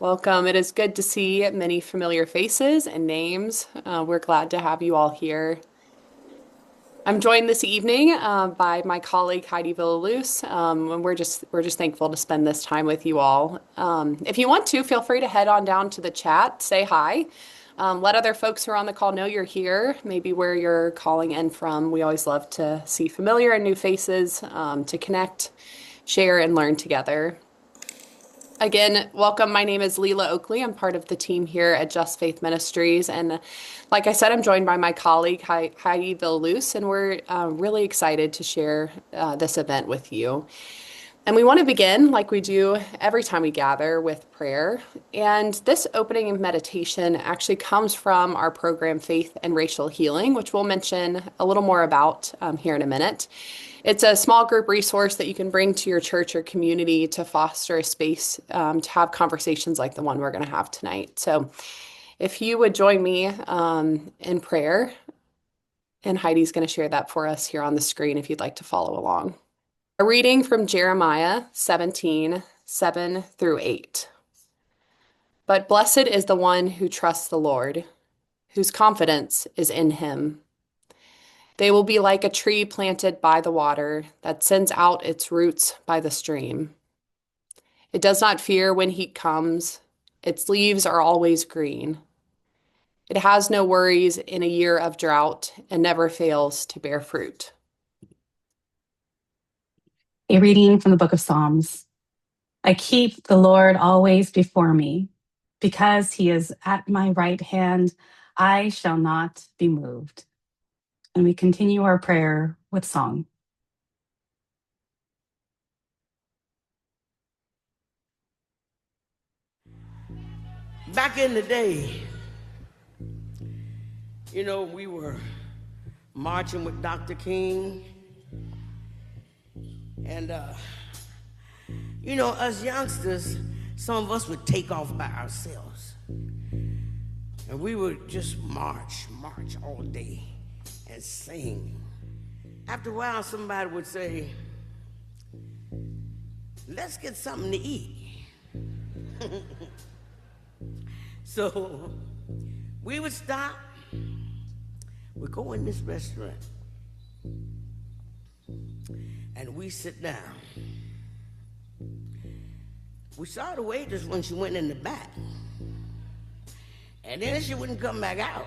Welcome. It is good to see many familiar faces and names. We're glad to have you all here. I'm joined this evening by my colleague Heidi Villaluz, and we're just thankful to spend this time with you all. If you want to, feel free to head on down to the chat, say hi, let other folks who are on the call know you're here, maybe where you're calling in from. We always love to see familiar and new faces, to connect, share, and learn together. Again, welcome. My name is Leela Oakley. I'm part of the team here at Just Faith Ministries. And like I said, I'm joined by my colleague, Heidi Villaluz, and we're really excited to share this event with you. And we want to begin, like we do every time we gather, with prayer. And this opening meditation actually comes from our program, Faith and Racial Healing, which we'll mention a little more about here in a minute. It's a small group resource that you can bring to your church or community to foster a space to have conversations like the one we're going to have tonight. So if you would join me in prayer, and Heidi's going to share that for us here on the screen if you'd like to follow along. A reading from Jeremiah 17:7-8. But blessed is the one who trusts the Lord, whose confidence is in him. They will be like a tree planted by the water that sends out its roots by the stream. It does not fear when heat comes. Its leaves are always green. It has no worries in a year of drought and never fails to bear fruit. A reading from the book of Psalms. I keep the Lord always before me. Because he is at my right hand, I shall not be moved. And we continue our prayer with song. Back in the day, we were marching with Dr. King. And, us youngsters, some of us would take off by ourselves. And we would just march all day and sing. After a while, somebody would say, let's get something to eat. So we would stop. We'd go in this restaurant. And we sit down. We saw the waitress when she went in the back. And then she wouldn't come back out.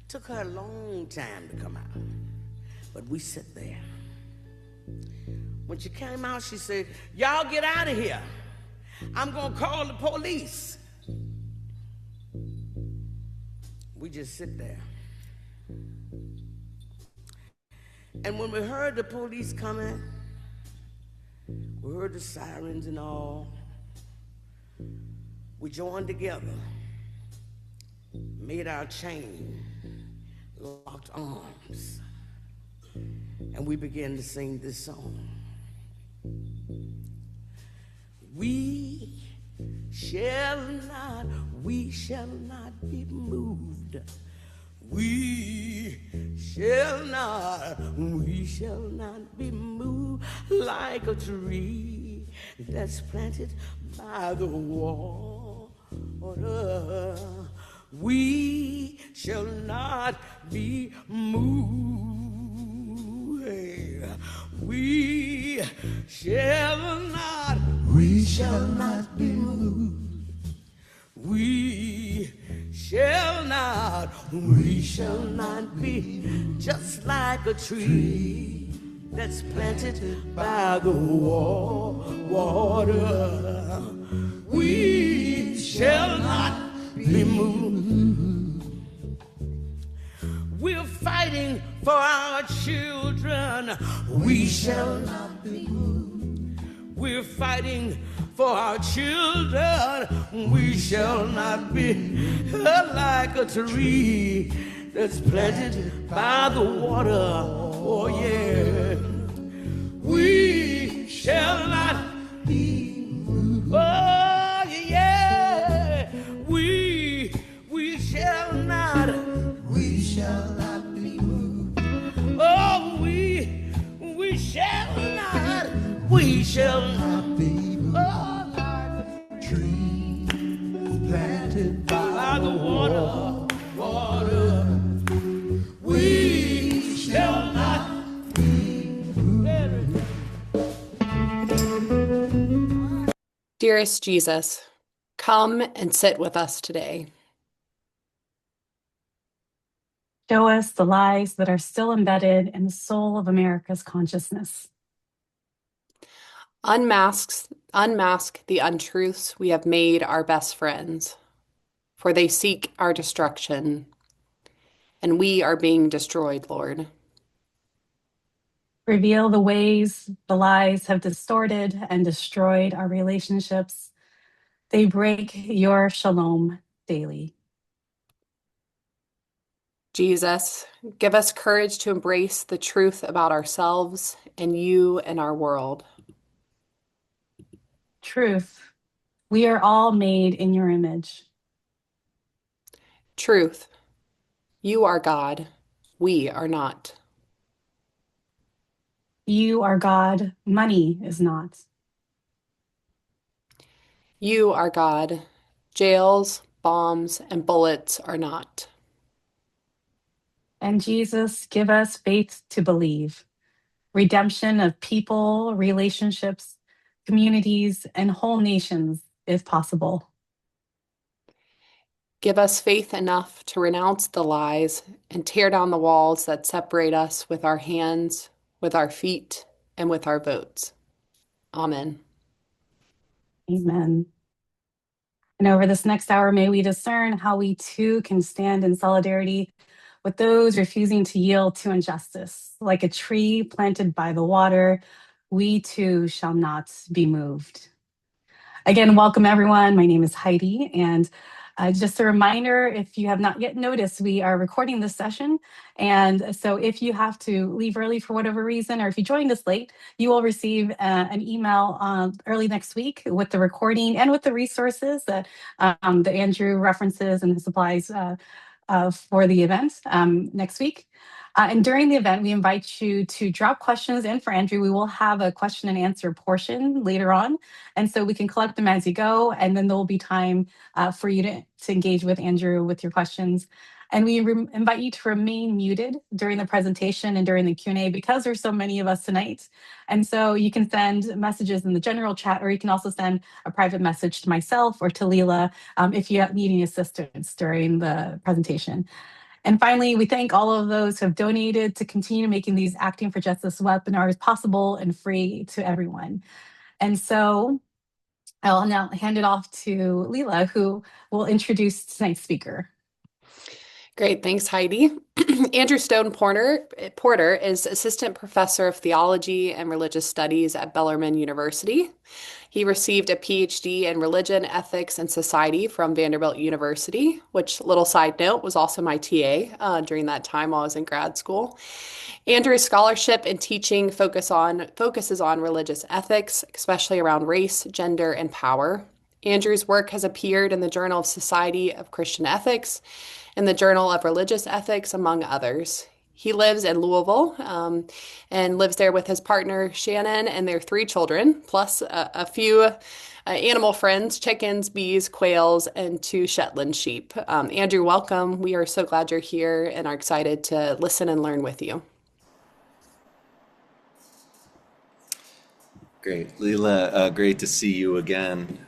Took her a long time to come out. But we sit there. When she came out, she said, y'all get out of here. I'm gonna call the police. We just sit there. And when we heard the police coming, we heard the sirens and all, we joined together, made our chain, locked arms, and we began to sing this song. We shall not be moved. We shall not be moved like a tree that's planted by the water. We shall not be moved. We shall not be moved. We shall not be just like a tree that's planted by the water. We shall not be moved. We're fighting for our children. We shall not be moved. We're fighting for our children. We shall not be like a tree that's planted by the water. Oh yeah. We shall not be moved. Oh yeah. We shall not be moved. Oh, we shall not be moved. Oh, tree Dearest Jesus, come and sit with us today. Show us the lies that are still embedded in the soul of America's consciousness. Unmask the untruths we have made our best friends, for they seek our destruction, and we are being destroyed, Lord. Reveal the ways the lies have distorted and destroyed our relationships. They break your shalom daily. Jesus, give us courage to embrace the truth about ourselves and you and our world. Truth. We are all made in your image. Truth, you are God, we are not. You are God. Money is not. You are God, jails, bombs, and bullets are not. And Jesus, give us faith to believe. Redemption of people, relationships, communities, and whole nations, if possible. Give us faith enough to renounce the lies and tear down the walls that separate us with our hands, with our feet, and with our votes. Amen. Amen. And over this next hour, may we discern how we too can stand in solidarity with those refusing to yield to injustice. Like a tree planted by the water, we too shall not be moved. Again, welcome everyone. My name is Heidi, and just a reminder, if you have not yet noticed, we are recording this session. And so if you have to leave early for whatever reason, or if you joined us late, you will receive an email early next week with the recording and with the resources that Andrew references and supplies for the event next week. And during the event, we invite you to drop questions in for Andrew. We will have a question and answer portion later on. And so we can collect them as you go. And then there will be time for you to engage with Andrew with your questions. And we invite you to remain muted during the presentation and during the Q&A because there's so many of us tonight. And so you can send messages in the general chat, or you can also send a private message to myself or to Leela if you need any assistance during the presentation. And finally, we thank all of those who have donated to continue making these Acting for Justice webinars possible and free to everyone. And so I'll now hand it off to Leela, who will introduce tonight's speaker. Great, thanks, Heidi. Andrew Stone Porter is Assistant Professor of Theology and Religious Studies at Bellarmine University. He received a PhD in Religion, Ethics, and Society from Vanderbilt University, which, little side note, was also my TA during that time while I was in grad school. Andrew's scholarship and teaching focuses on religious ethics, especially around race, gender, and power. Andrew's work has appeared in the Journal of Society of Christian Ethics and the Journal of Religious Ethics, among others. He lives in Louisville and lives there with his partner, Shannon, and their 3 children, plus a few animal friends, chickens, bees, quails, and 2 Shetland sheep. Andrew, welcome. We are so glad you're here and are excited to listen and learn with you. Great. Leela, great to see you again.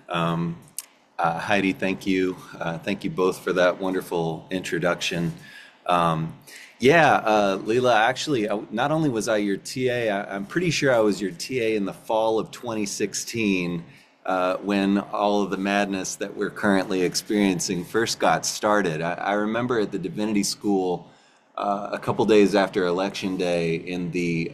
Heidi, thank you. Thank you both for that wonderful introduction. Leela, actually, not only was I your TA, I'm pretty sure I was your TA in the fall of 2016 when all of the madness that we're currently experiencing first got started. I remember at the Divinity School a couple days after Election Day in the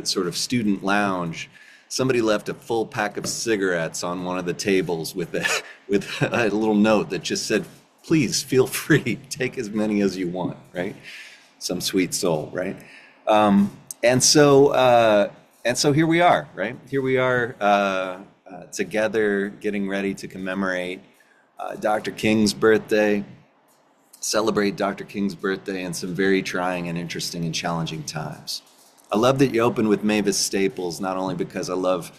sort of student lounge, somebody left a full pack of cigarettes on one of the tables with a little note that just said, "Please feel free, take as many as you want," right? Some sweet soul, right? And so here we are, right? Here we are together, getting ready to commemorate Dr. King's birthday, celebrate Dr. King's birthday in some very trying and interesting and challenging times. I love that you opened with Mavis Staples, not only because I love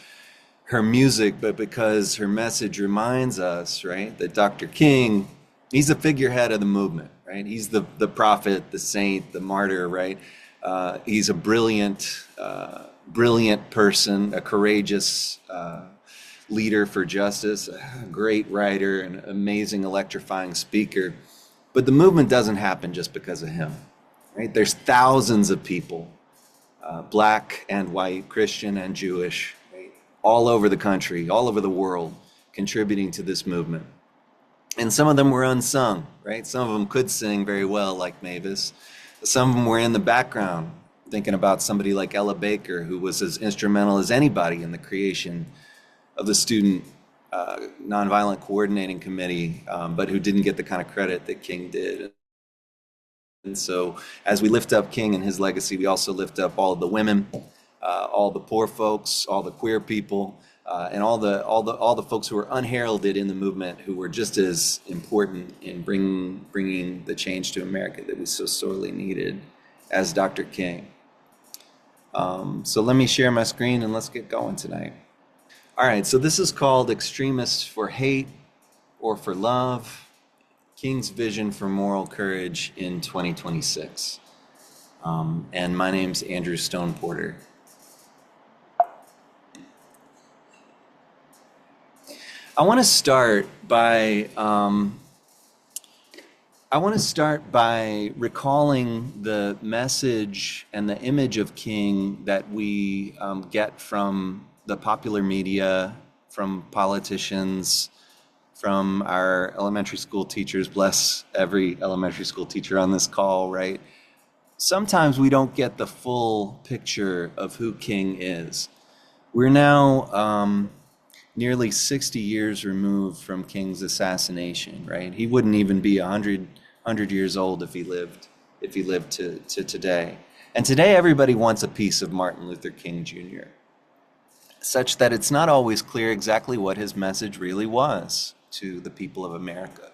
her music, but because her message reminds us, right, that Dr. King, he's the figurehead of the movement, right? He's the prophet, the saint, the martyr, right? He's a brilliant person, a courageous leader for justice, a great writer, an amazing, electrifying speaker. But the movement doesn't happen just because of him, right? There's thousands of people, black and white, Christian and Jewish, right, all over the country, all over the world, contributing to this movement. And some of them were unsung, right? Some of them could sing very well, like Mavis. Some of them were in the background, thinking about somebody like Ella Baker, who was as instrumental as anybody in the creation of the Student Nonviolent Coordinating Committee, but who didn't get the kind of credit that King did. And so as we lift up King and his legacy, we also lift up all of the women, all the poor folks, all the queer people, and all the folks who were unheralded in the movement, who were just as important in bringing the change to America that we so sorely needed as Dr. King. So let me share my screen and let's get going tonight. All right, so this is called Extremists for Hate or for Love, King's Vision for Moral Courage in 2026. And my name's Andrew Stone Porter. I want to start by recalling the message and the image of King that we get from the popular media, from politicians, from our elementary school teachers. Bless every elementary school teacher on this call, right? Sometimes we don't get the full picture of who King is. We're now nearly 60 years removed from King's assassination, right? He wouldn't even be 100 years old if he lived to today. And today everybody wants a piece of Martin Luther King Jr., such that it's not always clear exactly what his message really was to the people of America.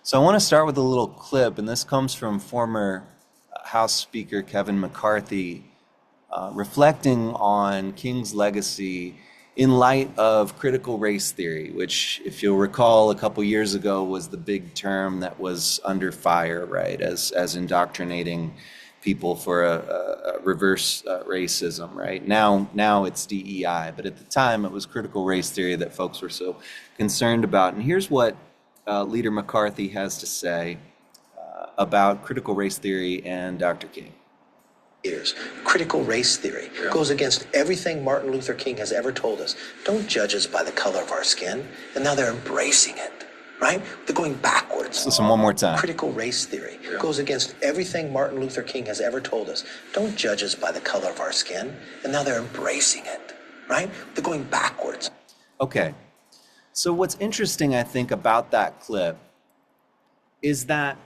So I want to start with a little clip, and this comes from former House Speaker Kevin McCarthy, reflecting on King's legacy in light of critical race theory, which, if you'll recall, a couple years ago was the big term that was under fire, right, as indoctrinating people for a reverse racism, right? Now it's DEI, but at the time it was critical race theory that folks were so concerned about. And here's what Leader McCarthy has to say about critical race theory and Dr. King. Critical race theory goes against everything Martin Luther King has ever told us. Don't judge us by the color of our skin. And now they're embracing it, right? They're going backwards. Let's listen one more time. Critical race theory goes against everything Martin Luther King has ever told us. Don't judge us by the color of our skin. And now they're embracing it, right? They're going backwards. Okay. So what's interesting, I think, about that clip is that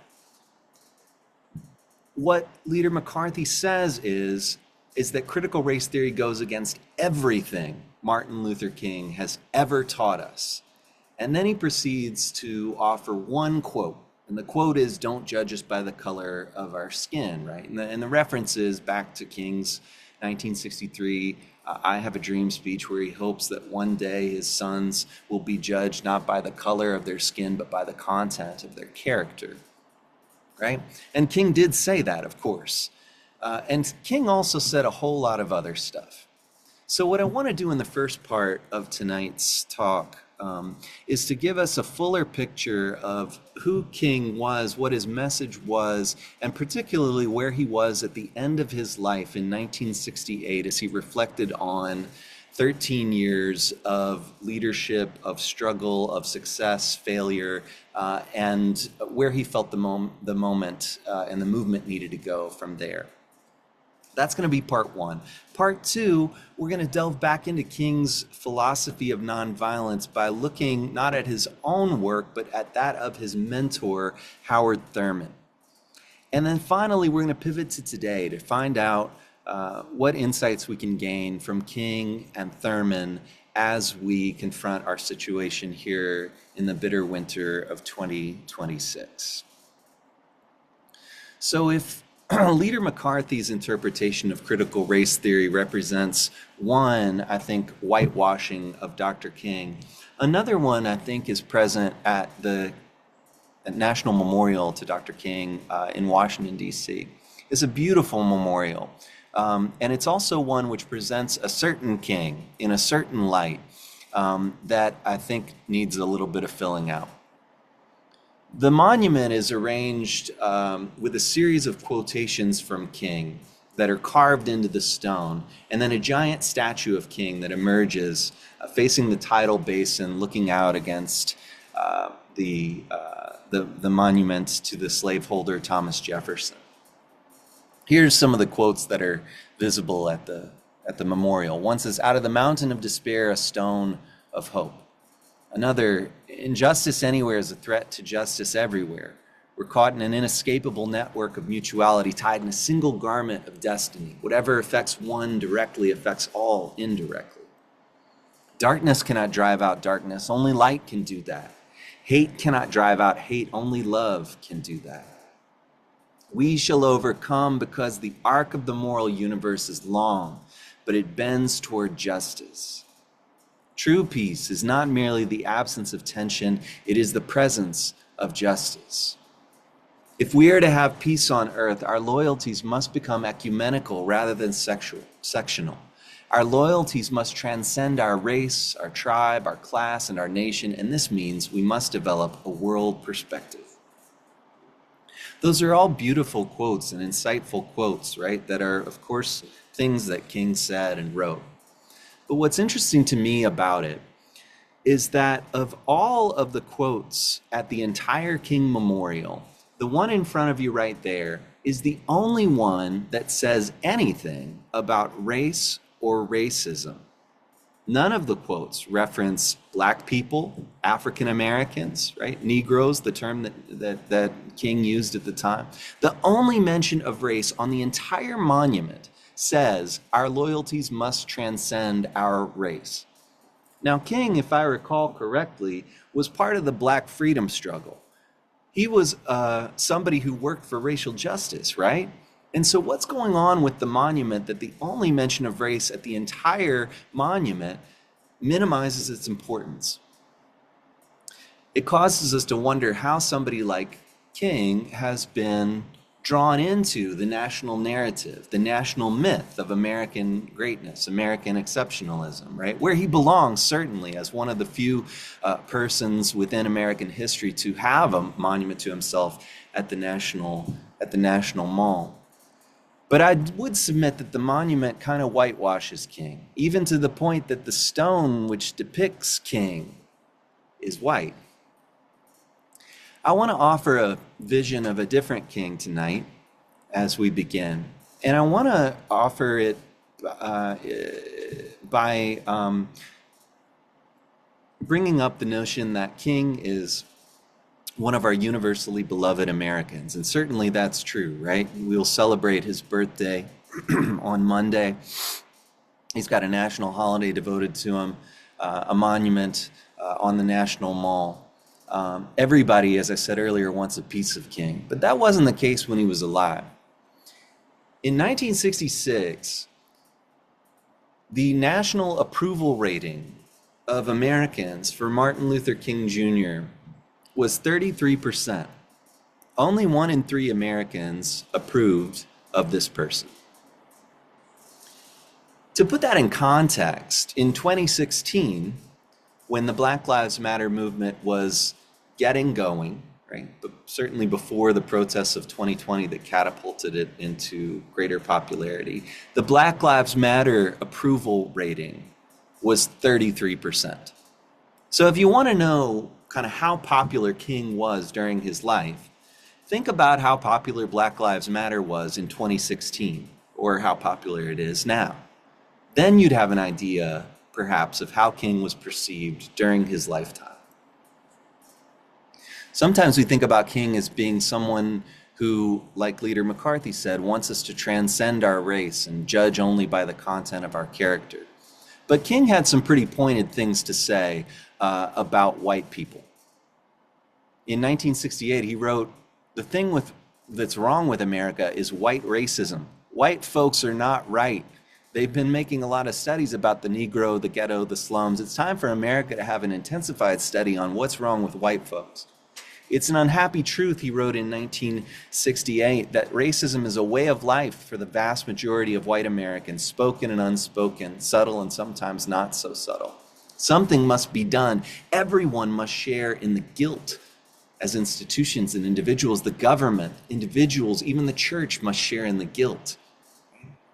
what Leader McCarthy says is that critical race theory goes against everything Martin Luther King has ever taught us. And then he proceeds to offer one quote. And the quote is, "Don't judge us by the color of our skin," right? And the reference is back to King's 1963 I Have a Dream speech, where he hopes that one day his sons will be judged not by the color of their skin, but by the content of their character. Right? And King did say that, of course. And King also said a whole lot of other stuff. So what I want to do in the first part of tonight's talk is to give us a fuller picture of who King was, what his message was, and particularly where he was at the end of his life in 1968 as he reflected on 13 years of leadership, of struggle, of success, failure, and where he felt the moment and the movement needed to go from there. That's going to be part one. Part two, we're going to delve back into King's philosophy of nonviolence by looking not at his own work, but at that of his mentor, Howard Thurman. And then finally, we're going to pivot to today to find out what insights we can gain from King and Thurman as we confront our situation here in the bitter winter of 2026. So if Leader McCarthy's interpretation of critical race theory represents one, I think, whitewashing of Dr. King, another one, I think, is present at the National Memorial to Dr. King in Washington, D.C. It's a beautiful memorial. And it's also one which presents a certain King in a certain light. that I think needs a little bit of filling out. The monument is arranged with a series of quotations from King that are carved into the stone, and then a giant statue of King that emerges facing the tidal basin, looking out against the monument to the slaveholder Thomas Jefferson. Here's some of the quotes that are visible at the memorial. One says, "Out of the mountain of despair, a stone of hope." Another, "Injustice anywhere is a threat to justice everywhere. We're caught in an inescapable network of mutuality tied in a single garment of destiny. Whatever affects one directly affects all indirectly. Darkness cannot drive out darkness. Only light can do that. Hate cannot drive out hate. Only love can do that. We shall overcome because the arc of the moral universe is long, but it bends toward justice. True peace is not merely the absence of tension, it is the presence of justice. If we are to have peace on earth, our loyalties must become ecumenical rather than sectional. Our loyalties must transcend our race, our tribe, our class, and our nation, and this means we must develop a world perspective." Those are all beautiful quotes and insightful quotes, right? That are, of course, things that King said and wrote. But what's interesting to me about it is that of all of the quotes at the entire King Memorial, the one in front of you right there is the only one that says anything about race or racism. None of the quotes reference Black people, African Americans, right? Negroes, the term that King used at the time. The only mention of race on the entire monument says our loyalties must transcend our race. Now, King, if I recall correctly, was part of the Black freedom struggle. He was somebody who worked for racial justice, right? And so what's going on with the monument that the only mention of race at the entire monument minimizes its importance? It causes us to wonder how somebody like King has been drawn into the national narrative, the national myth of American greatness, American exceptionalism, right? Where he belongs, certainly, as one of the few persons within American history to have a monument to himself at the National Mall. But I would submit that the monument kind of whitewashes King, even to the point that the stone which depicts King is white. I want to offer a vision of a different King tonight as we begin. And I want to offer it by bringing up the notion that King is one of our universally beloved Americans. And certainly that's true, right? We'll celebrate his birthday on Monday. He's got a national holiday devoted to him, a monument on the National Mall. Everybody, as I said earlier, wants a piece of King, but that wasn't the case when he was alive. In 1966, the national approval rating of Americans for Martin Luther King Jr. was 33%. Only 1 in 3 Americans approved of this person. To put that in context, in 2016, when the Black Lives Matter movement was getting going, right, but certainly before the protests of 2020 that catapulted it into greater popularity, the Black Lives Matter approval rating was 33%. So if you want to know kind of how popular King was during his life, think about how popular Black Lives Matter was in 2016, or how popular it is now. Then you'd have an idea, perhaps, of how King was perceived during his lifetime. Sometimes we think about King as being someone who, like Leader McCarthy said, wants us to transcend our race and judge only by the content of our character. But King had some pretty pointed things to say about white people. In 1968, he wrote, "The thing that's wrong with America is white racism. White folks are not right. They've been making a lot of studies about the Negro, the ghetto, the slums. It's time for America to have an intensified study on what's wrong with white folks. It's an unhappy truth," he wrote in 1968, "that racism is a way of life for the vast majority of white Americans, spoken and unspoken, subtle and sometimes not so subtle. Something must be done. Everyone must share in the guilt. As institutions and individuals, the government, individuals, even the church must share in the guilt.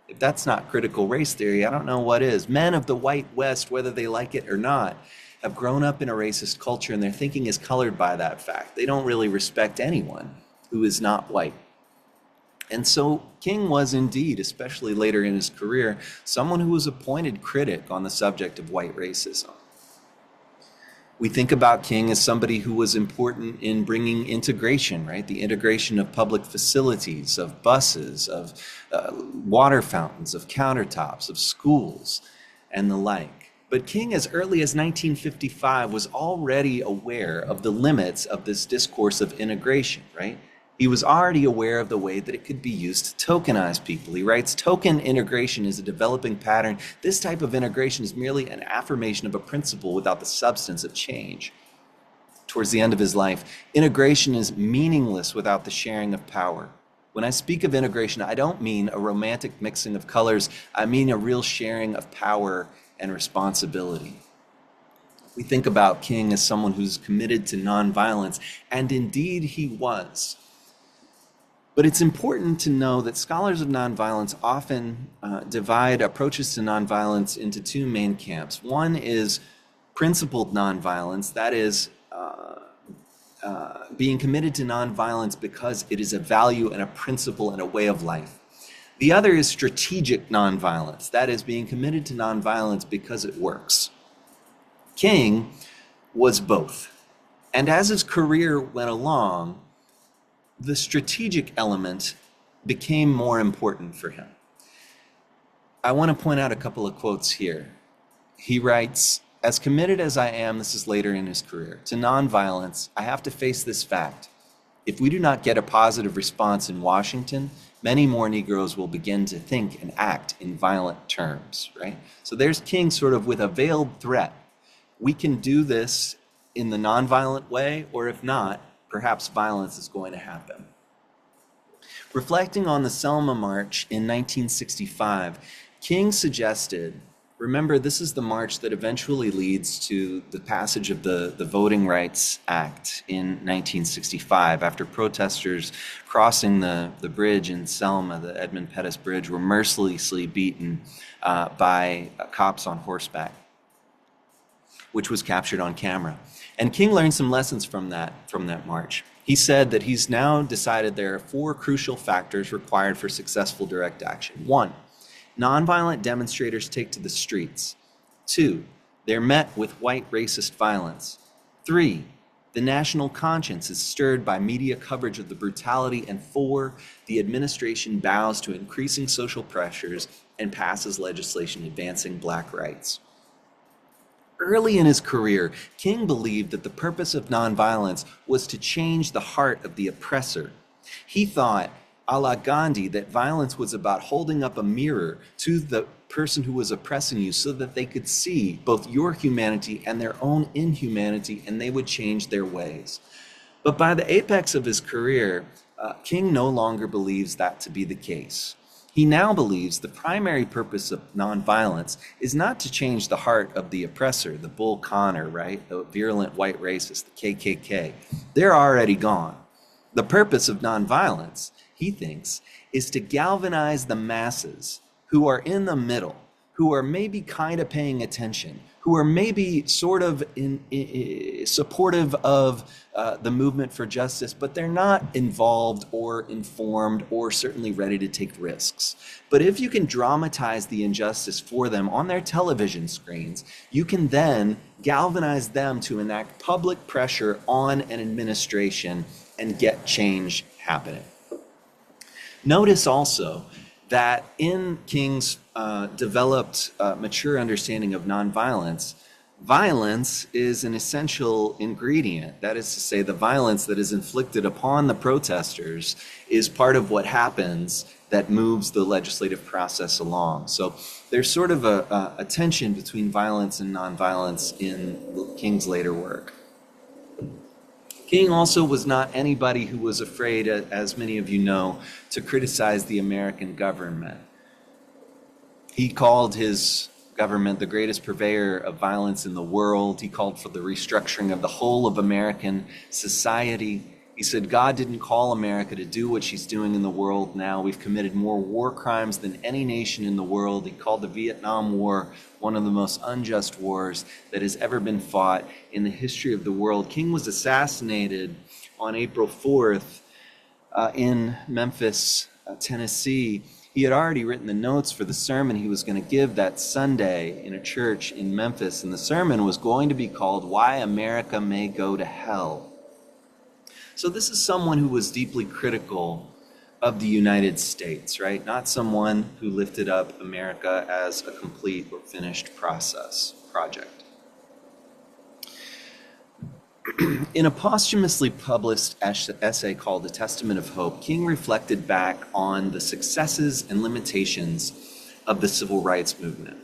If that's not critical race theory, I don't know what is. Men of the white West, whether they like it or not, have grown up in a racist culture, and their thinking is colored by that fact. They don't really respect anyone who is not white. And so King was indeed, especially later in his career, someone who was a pointed critic on the subject of white racism. We think about King as somebody who was important in bringing integration, right? The integration of public facilities, of buses, of water fountains, of countertops, of schools, and the like. But King, as early as 1955, was already aware of the limits of this discourse of integration, right? He was already aware of the way that it could be used to tokenize people. He writes, token integration is a developing pattern. This type of integration is merely an affirmation of a principle without the substance of change. Towards the end of his life, integration is meaningless without the sharing of power. When I speak of integration, I don't mean a romantic mixing of colors. I mean a real sharing of power and responsibility. We think about King as someone who's committed to nonviolence, and indeed he was. But it's important to know that scholars of nonviolence often divide approaches to nonviolence into two main camps. One is principled nonviolence, that is, being committed to nonviolence because it is a value and a principle and a way of life. The other is strategic nonviolence, that is, being committed to nonviolence because it works. King was both. And as his career went along, the strategic element became more important for him. I want to point out a couple of quotes here. He writes, as committed as I am, this is later in his career, to nonviolence, I have to face this fact. If we do not get a positive response in Washington, many more Negroes will begin to think and act in violent terms, right? So there's King sort of with a veiled threat. We can do this in the nonviolent way, or if not, perhaps violence is going to happen. Reflecting on the Selma March in 1965, King suggested, remember, this is the march that eventually leads to the passage of the Voting Rights Act in 1965, after protesters crossing the bridge in Selma, the Edmund Pettus Bridge, were mercilessly beaten by cops on horseback, which was captured on camera. And King learned some lessons from that march. He said that he's now decided there are 4 crucial factors required for successful direct action. 1, nonviolent demonstrators take to the streets. 2, they're met with white racist violence. 3, the national conscience is stirred by media coverage of the brutality. And 4, the administration bows to increasing social pressures and passes legislation advancing Black rights. Early in his career, King believed that the purpose of nonviolence was to change the heart of the oppressor. He thought, a la Gandhi, that violence was about holding up a mirror to the person who was oppressing you so that they could see both your humanity and their own inhumanity, and they would change their ways. But by the apex of his career, King no longer believes that to be the case. He now believes the primary purpose of nonviolence is not to change the heart of the oppressor, the Bull Connor, right? The virulent white racist, the KKK. They're already gone. The purpose of nonviolence, he thinks, is to galvanize the masses who are in the middle, who are maybe kind of paying attention, who are maybe sort of supportive of the movement for justice, but they're not involved or informed or certainly ready to take risks. But if you can dramatize the injustice for them on their television screens, you can then galvanize them to enact public pressure on an administration and get change happening. Notice also that in King's developed mature understanding of nonviolence, violence is an essential ingredient. That is to say, the violence that is inflicted upon the protesters is part of what happens that moves the legislative process along. So there's sort of a tension between violence and nonviolence in King's later work. King also was not anybody who was afraid, as many of you know, to criticize the American government. He called his government, the greatest purveyor of violence in the world. He called for the restructuring of the whole of American society. He said, God didn't call America to do what she's doing in the world now. We've committed more war crimes than any nation in the world. He called the Vietnam War one of the most unjust wars that has ever been fought in the history of the world. King was assassinated on April 4th in Memphis, Tennessee. He had already written the notes for the sermon he was going to give that Sunday in a church in Memphis, and the sermon was going to be called Why America May Go to Hell. So this is someone who was deeply critical of the United States, right? Not someone who lifted up America as a complete or finished project. In a posthumously published essay called A Testament of Hope, King reflected back on the successes and limitations of the civil rights movement.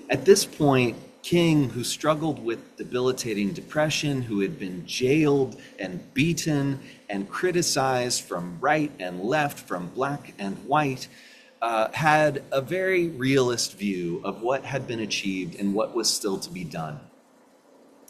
At this point, King, who struggled with debilitating depression, who had been jailed and beaten and criticized from right and left, from black and white, had a very realist view of what had been achieved and what was still to be done.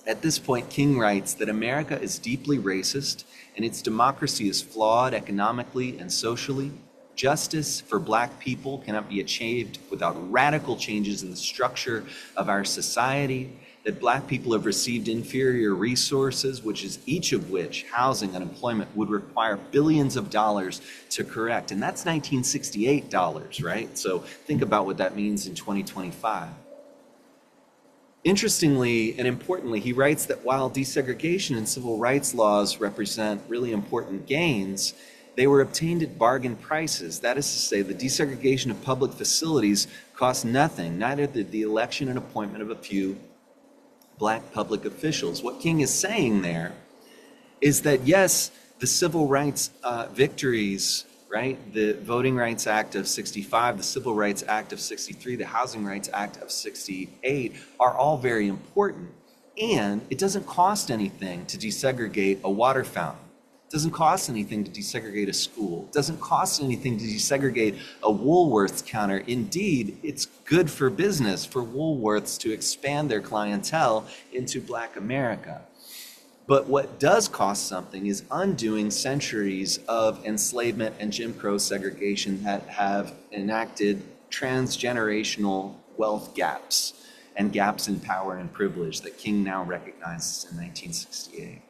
At this point, King writes that America is deeply racist and its democracy is flawed economically and socially. Justice for black people cannot be achieved without radical changes in the structure of our society, that black people have received inferior resources, each of which, housing and employment, would require billions of dollars to correct. And that's 1968 dollars, right? So think about what that means in 2025. Interestingly and importantly, he writes that while desegregation and civil rights laws represent really important gains, they were obtained at bargain prices. That is to say, the desegregation of public facilities cost nothing, neither did the election and appointment of a few black public officials. What King is saying there is that, yes, the civil rights victories, right? The Voting Rights Act of 65, the Civil Rights Act of 63, the Housing Rights Act of 68 are all very important. And it doesn't cost anything to desegregate a water fountain. It doesn't cost anything to desegregate a school. It doesn't cost anything to desegregate a Woolworths counter. Indeed, it's good for business for Woolworths to expand their clientele into Black America. But what does cost something is undoing centuries of enslavement and Jim Crow segregation that have enacted transgenerational wealth gaps and gaps in power and privilege that King now recognizes in 1968.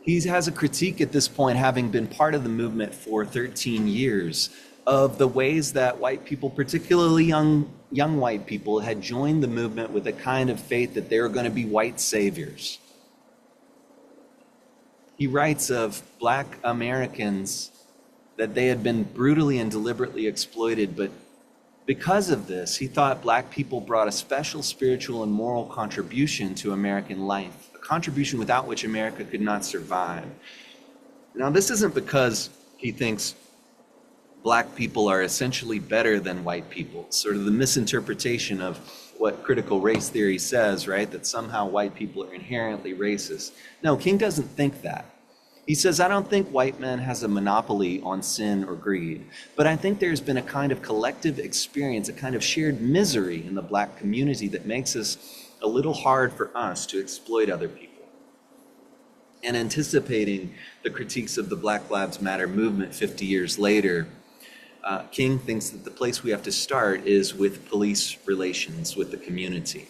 He has a critique at this point, having been part of the movement for 13 years, of the ways that white people, particularly young white people, had joined the movement with a kind of faith that they were going to be white saviors. He writes of Black Americans that they had been brutally and deliberately exploited, but because of this, he thought Black people brought a special spiritual and moral contribution to American life, a contribution without which America could not survive. Now, this isn't because he thinks Black people are essentially better than white people, sort of the misinterpretation of what critical race theory says, right? That somehow white people are inherently racist. No, King doesn't think that. He says, I don't think white men has a monopoly on sin or greed, but I think there's been a kind of collective experience, a kind of shared misery in the Black community that makes us a little hard for us to exploit other people. And anticipating the critiques of the Black Lives Matter movement 50 years later, King thinks that the place we have to start is with police relations with the community.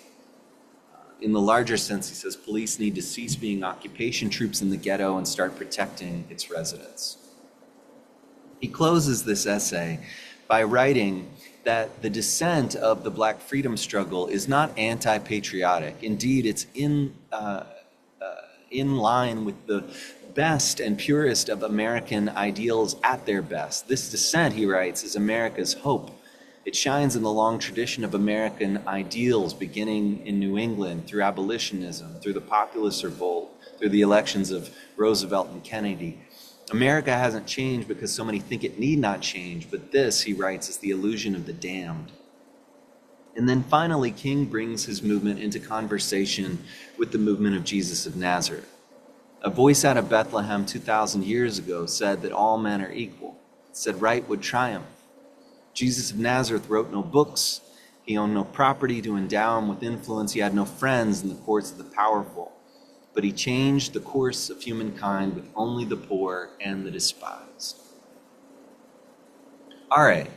In the larger sense, he says police need to cease being occupation troops in the ghetto and start protecting its residents. He closes this essay by writing that the descent of the Black freedom struggle is not anti-patriotic. Indeed, it's in line with the best and purest of American ideals at their best. This descent, he writes, is America's hope. It shines in the long tradition of American ideals, beginning in New England through abolitionism, through the populist revolt, through the elections of Roosevelt and Kennedy. America hasn't changed because so many think it need not change, but this, he writes, is the illusion of the damned. And then finally, King brings his movement into conversation with the movement of Jesus of Nazareth. A voice out of Bethlehem 2,000 years ago said that all men are equal. It said right would triumph. Jesus of Nazareth wrote no books. He owned no property to endow him with influence. He had no friends in the courts of the powerful. But he changed the course of humankind with only the poor and the despised. All right,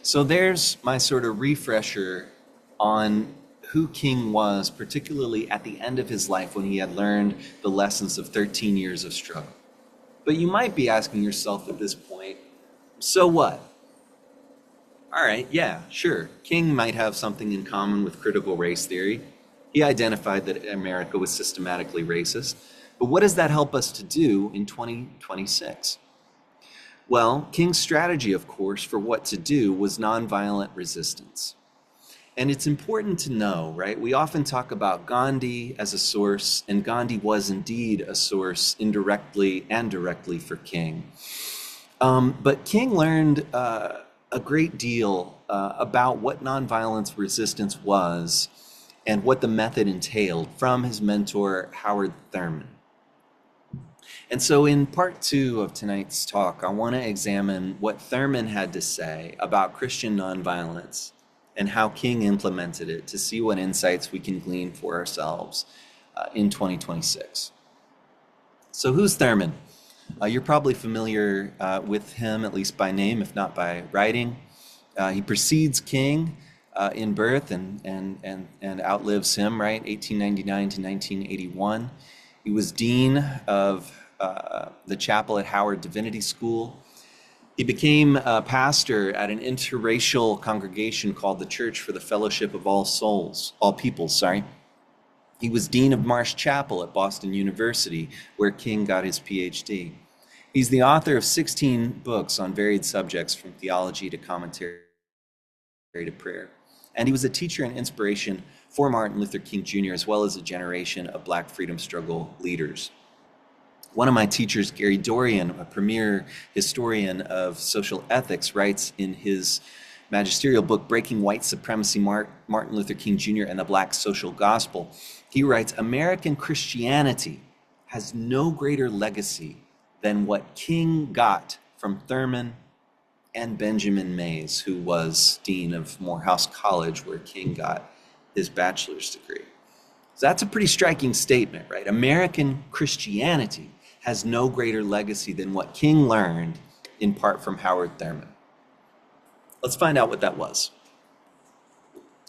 so there's my sort of refresher on who King was, particularly at the end of his life when he had learned the lessons of 13 years of struggle. But you might be asking yourself at this point, so what? All right, yeah, sure. King might have something in common with critical race theory. He identified that America was systematically racist. But what does that help us to do in 2026? Well, King's strategy, of course, for what to do was nonviolent resistance. And it's important to know, right? We often talk about Gandhi as a source, and Gandhi was indeed a source indirectly and directly for King. But King learned a great deal about what nonviolence resistance was and what the method entailed from his mentor, Howard Thurman. And so in part 2 of tonight's talk, I want to examine what Thurman had to say about Christian nonviolence and how King implemented it to see what insights we can glean for ourselves in 2026. So who's Thurman? You're probably familiar with him, at least by name, if not by writing. He precedes King in birth and outlives him, right? 1899 to 1981. He was dean of the chapel at Howard Divinity School. He became a pastor at an interracial congregation called the Church for the Fellowship of All Peoples. He was dean of Marsh Chapel at Boston University, where King got his PhD. He's the author of 16 books on varied subjects, from theology to commentary to prayer. And he was a teacher and inspiration for Martin Luther King Jr., as well as a generation of Black freedom struggle leaders. One of my teachers, Gary Dorian, a premier historian of social ethics, writes in his magisterial book, Breaking White Supremacy, Martin Luther King Jr. and the Black Social Gospel. He writes, American Christianity has no greater legacy than what King got from Thurman and Benjamin Mays, who was dean of Morehouse College, where King got his bachelor's degree. So that's a pretty striking statement, right? American Christianity has no greater legacy than what King learned in part from Howard Thurman. Let's find out what that was.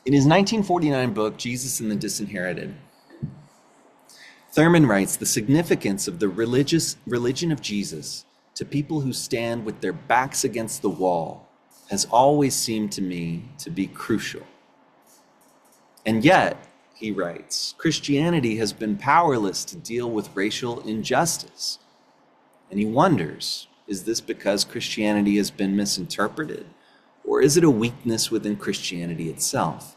In his 1949 book, Jesus and the Disinherited, Thurman writes, the significance of the religion of Jesus to people who stand with their backs against the wall has always seemed to me to be crucial. And yet, he writes, Christianity has been powerless to deal with racial injustice. And he wonders, is this because Christianity has been misinterpreted, or is it a weakness within Christianity itself?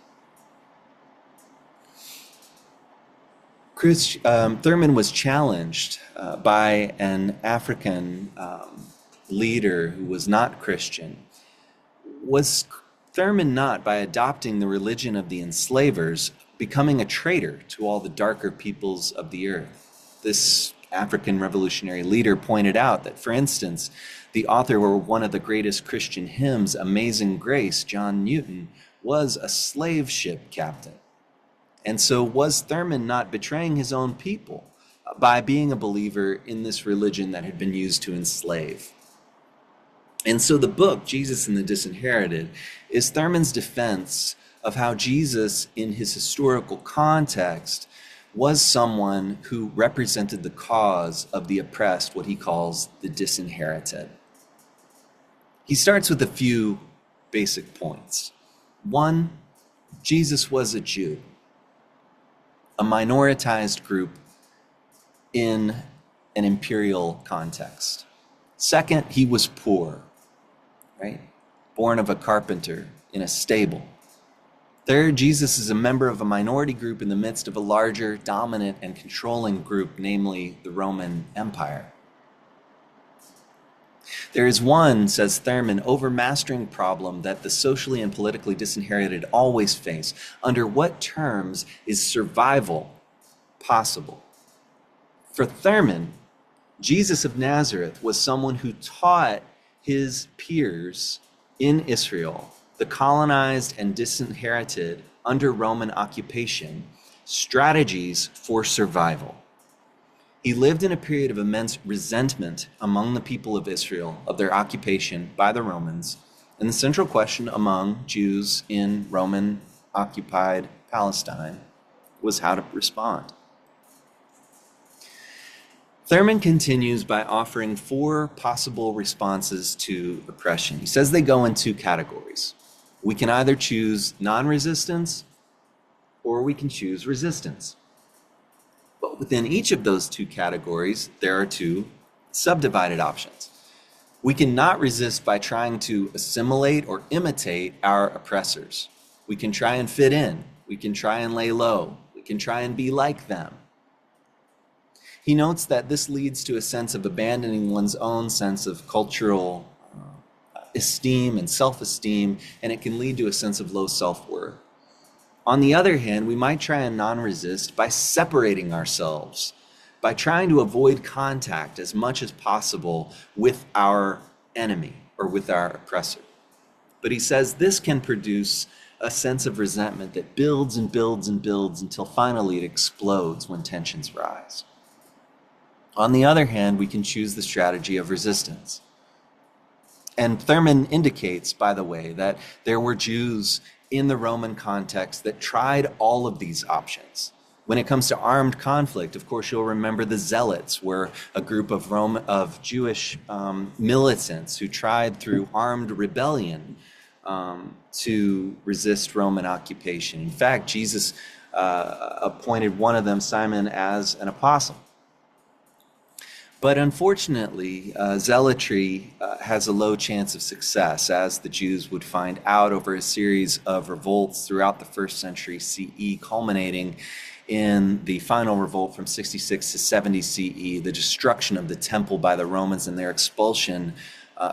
Thurman was challenged by an African leader who was not Christian. Was Thurman not, by adopting the religion of the enslavers, becoming a traitor to all the darker peoples of the earth? This African revolutionary leader pointed out that, for instance, the author of one of the greatest Christian hymns, Amazing Grace, John Newton, was a slave ship captain. And so was Thurman not betraying his own people by being a believer in this religion that had been used to enslave? And so the book, Jesus and the Disinherited, is Thurman's defense of how Jesus, in his historical context, was someone who represented the cause of the oppressed, what he calls the disinherited. He starts with a few basic points. One, Jesus was a Jew, a minoritized group in an imperial context. Second, he was poor, right? Born of a carpenter in a stable. Third, Jesus is a member of a minority group in the midst of a larger, dominant, and controlling group, namely the Roman Empire. There is one, says Thurman, overmastering problem that the socially and politically disinherited always face. Under what terms is survival possible? For Thurman, Jesus of Nazareth was someone who taught his peers in Israel, the colonized and disinherited under Roman occupation, strategies for survival. He lived in a period of immense resentment among the people of Israel of their occupation by the Romans, and the central question among Jews in Roman-occupied Palestine was how to respond. Thurman continues by offering 4 possible responses to oppression. He says they go in 2 categories. We can either choose non-resistance or we can choose resistance. But within each of those 2 categories, there are 2 subdivided options. We can not resist by trying to assimilate or imitate our oppressors. We can try and fit in. We can try and lay low. We can try and be like them. He notes that this leads to a sense of abandoning one's own sense of cultural esteem and self-esteem, and it can lead to a sense of low self-worth. On the other hand, we might try and non-resist by separating ourselves, by trying to avoid contact as much as possible with our enemy or with our oppressor. But he says this can produce a sense of resentment that builds and builds and builds until finally it explodes when tensions rise. On the other hand, we can choose the strategy of resistance. And Thurman indicates, by the way, that there were Jews in the Roman context that tried all of these options. When it comes to armed conflict, of course, you'll remember the Zealots were a group of Jewish militants who tried through armed rebellion to resist Roman occupation. In fact, Jesus appointed one of them, Simon, as an apostle. But unfortunately, zealotry has a low chance of success, as the Jews would find out over a series of revolts throughout the 1st century CE, culminating in the final revolt from 66 to 70 CE, the destruction of the temple by the Romans and their expulsion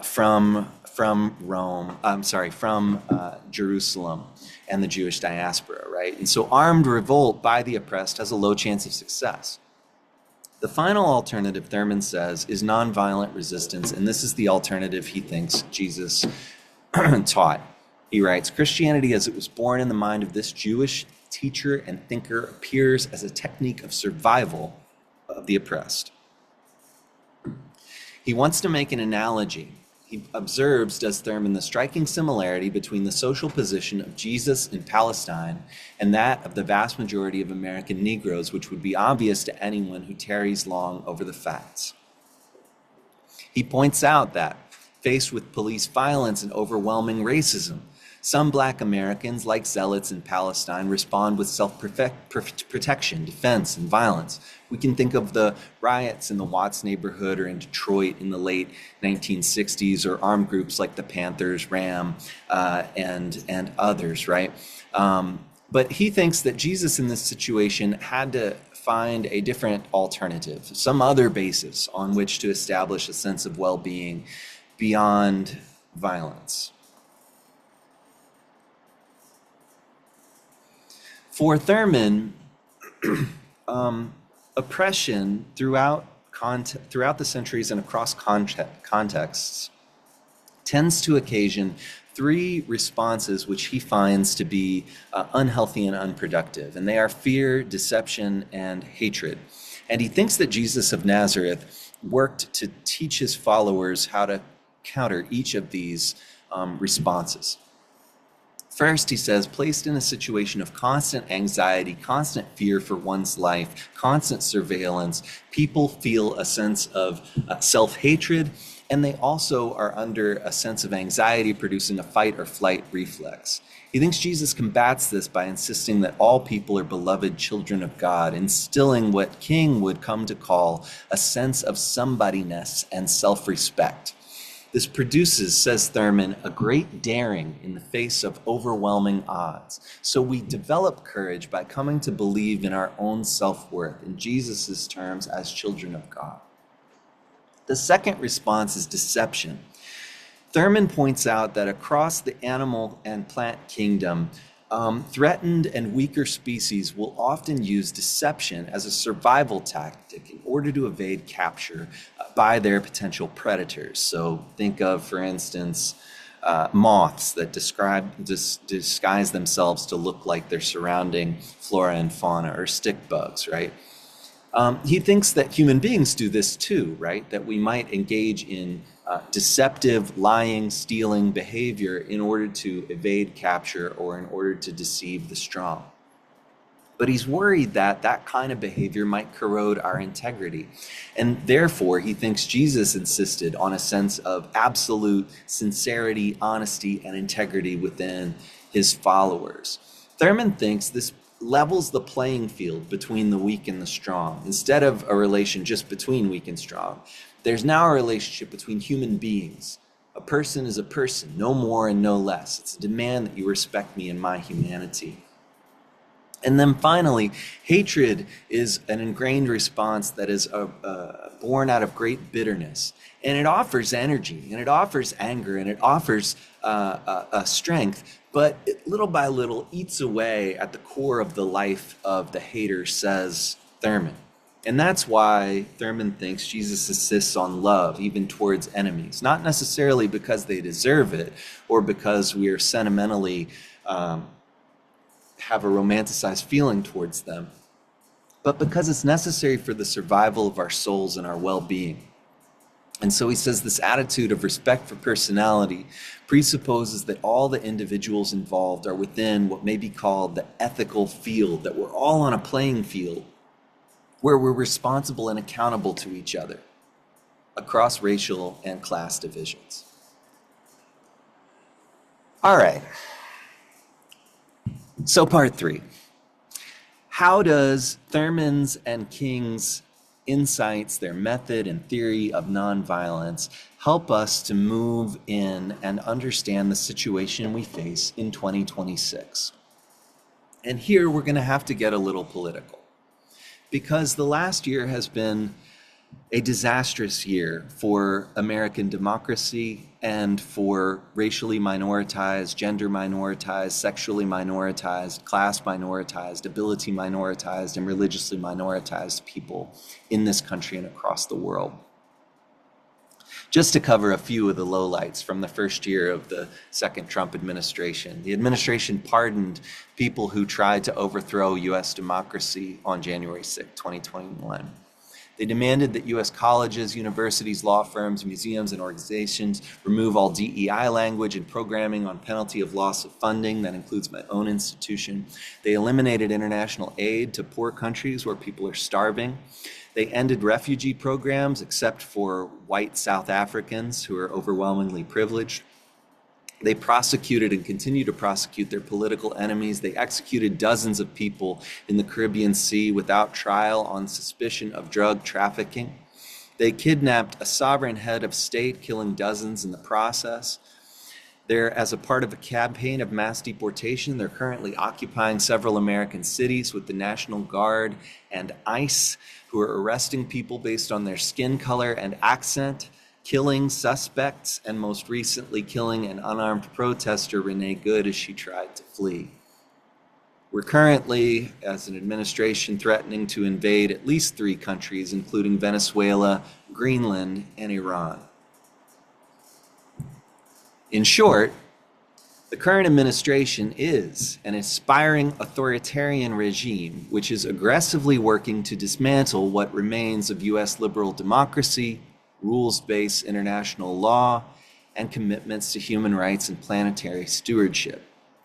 from Jerusalem and the Jewish diaspora, right? And so armed revolt by the oppressed has a low chance of success. The final alternative, Thurman says, is nonviolent resistance, and this is the alternative he thinks Jesus taught. He writes, Christianity as it was born in the mind of this Jewish teacher and thinker appears as a technique of survival of the oppressed. He wants to make an analogy. He observes, does Thurman, the striking similarity between the social position of Jesus in Palestine and that of the vast majority of American Negroes, which would be obvious to anyone who tarries long over the facts. He points out that, faced with police violence and overwhelming racism, some Black Americans, like Zealots in Palestine, respond with self-protection, defense, and violence. We can think of the riots in the Watts neighborhood or in Detroit in the late 1960s, or armed groups like the Panthers, RAM, and others, right? But he thinks that Jesus in this situation had to find a different alternative, some other basis on which to establish a sense of well-being beyond violence. For Thurman, oppression throughout the centuries and across contexts tends to occasion 3 responses which he finds to be unhealthy and unproductive, and they are fear, deception, and hatred. And he thinks that Jesus of Nazareth worked to teach his followers how to counter each of these responses. First, he says, placed in a situation of constant anxiety, constant fear for one's life, constant surveillance, people feel a sense of self-hatred, and they also are under a sense of anxiety, producing a fight or flight reflex. He thinks Jesus combats this by insisting that all people are beloved children of God, instilling what King would come to call a sense of somebodyness and self-respect. This produces, says Thurman, a great daring in the face of overwhelming odds. So we develop courage by coming to believe in our own self-worth, in Jesus' terms, as children of God. The second response is deception. Thurman points out that across the animal and plant kingdom, threatened and weaker species will often use deception as a survival tactic in order to evade capture by their potential predators. So think of, for instance, moths that disguise themselves to look like their surrounding flora and fauna, or stick bugs, right? He thinks that human beings do this too, right? That we might engage in deceptive, lying, stealing behavior in order to evade capture or in order to deceive the strong. But he's worried that that kind of behavior might corrode our integrity. And therefore, he thinks Jesus insisted on a sense of absolute sincerity, honesty, and integrity within his followers. Thurman thinks this levels the playing field between the weak and the strong. Instead of a relation just between weak and strong, there's now a relationship between human beings. A person is a person, no more and no less. It's a demand that you respect me and my humanity. And then finally, hatred is an ingrained response that is born out of great bitterness. And it offers energy, and it offers anger, and it offers strength, but it, little by little, eats away at the core of the life of the hater, says Thurman. And that's why Thurman thinks Jesus insists on love, even towards enemies, not necessarily because they deserve it or because we are sentimentally have a romanticized feeling towards them, but because it's necessary for the survival of our souls and our well-being. And so he says this attitude of respect for personality presupposes that all the individuals involved are within what may be called the ethical field, that we're all on a playing field where we're responsible and accountable to each other across racial and class divisions. All right. So part 3, how does Thurman's and King's insights, their method and theory of nonviolence, help us to move in and understand the situation we face in 2026? And here we're going to have to get a little political, because the last year has been a disastrous year for American democracy and for racially minoritized, gender minoritized, sexually minoritized, class minoritized, ability minoritized, and religiously minoritized people in this country and across the world. Just to cover a few of the lowlights from the first year of the second Trump administration. The administration pardoned people who tried to overthrow U.S. democracy on January 6, 2021. They demanded that U.S. colleges, universities, law firms, museums, and organizations remove all DEI language and programming on penalty of loss of funding. That includes my own institution. They eliminated international aid to poor countries where people are starving. They ended refugee programs except for white South Africans who are overwhelmingly privileged. They prosecuted and continue to prosecute their political enemies. They executed dozens of people in the Caribbean Sea without trial on suspicion of drug trafficking. They kidnapped a sovereign head of state, killing dozens in the process. They're, as a part of a campaign of mass deportation, they're currently occupying several American cities with the National Guard and ICE, who are arresting people based on their skin color and accent, killing suspects, and most recently killing an unarmed protester, Renee Good, as she tried to flee. We're currently, as an administration, threatening to invade at least 3 countries, including Venezuela, Greenland, and Iran. In short, the current administration is an aspiring authoritarian regime which is aggressively working to dismantle what remains of U.S. liberal democracy, rules-based international law, and commitments to human rights and planetary stewardship.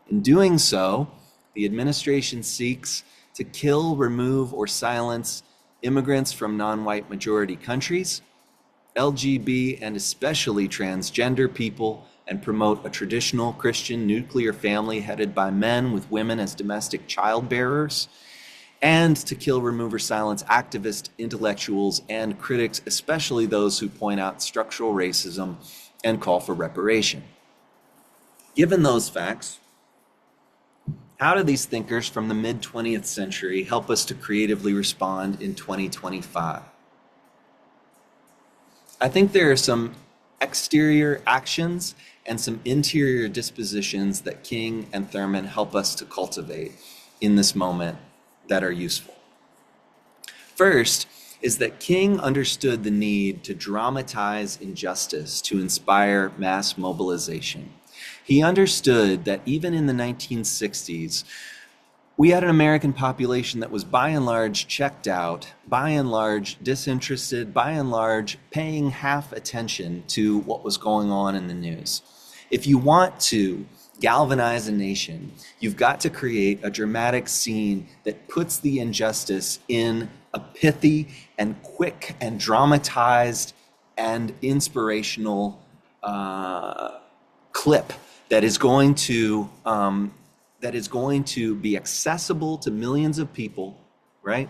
In doing so, the administration seeks to kill, remove, or silence immigrants from non-white majority countries, LGBT and especially transgender people, and promote a traditional Christian nuclear family headed by men with women as domestic child bearers, and to kill, remove, or silence activists, intellectuals, and critics, especially those who point out structural racism and call for reparation. Given those facts, how do these thinkers from the mid-20th century help us to creatively respond in 2025? I think there are some exterior actions and some interior dispositions that King and Thurman help us to cultivate in this moment that are useful. First is that King understood the need to dramatize injustice to inspire mass mobilization. He understood that even in the 1960s, we had an American population that was by and large checked out, by and large disinterested, by and large paying half attention to what was going on in the news. If you want to galvanize a nation, you've got to create a dramatic scene that puts the injustice in a pithy and quick and dramatized and inspirational clip that is going to be accessible to millions of people, right?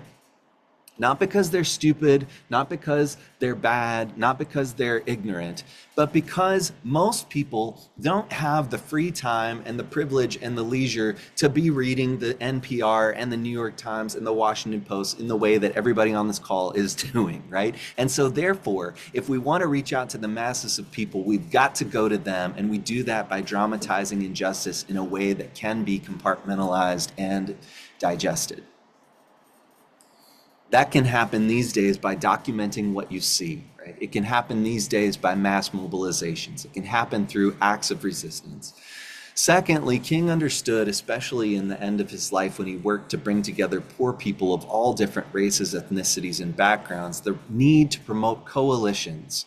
Not because they're stupid, not because they're bad, not because they're ignorant, but because most people don't have the free time and the privilege and the leisure to be reading the NPR and the New York Times and the Washington Post in the way that everybody on this call is doing, right? And so therefore, if we want to reach out to the masses of people, we've got to go to them, and we do that by dramatizing injustice in a way that can be compartmentalized and digested. That can happen these days by documenting what you see, right? It can happen these days by mass mobilizations. It can happen through acts of resistance. Secondly, King understood, especially in the end of his life when he worked to bring together poor people of all different races, ethnicities, and backgrounds, the need to promote coalitions.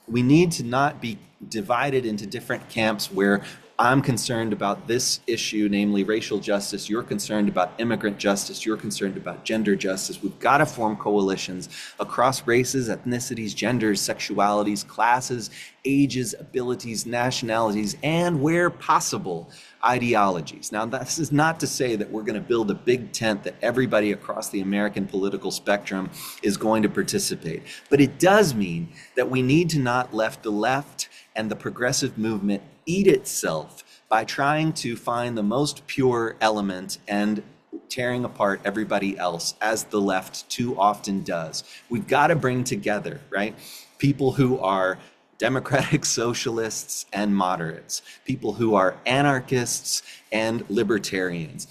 We need to not be divided into different camps where I'm concerned about this issue, namely racial justice. You're concerned about immigrant justice. You're concerned about gender justice. We've got to form coalitions across races, ethnicities, genders, sexualities, classes, ages, abilities, nationalities, and where possible, ideologies. Now, this is not to say that we're going to build a big tent that everybody across the American political spectrum is going to participate. But it does mean that we need to not let the left and the progressive movement eat itself by trying to find the most pure element and tearing apart everybody else, as the left too often does. We've got to bring together, right, people who are democratic socialists and moderates, people who are anarchists and libertarians,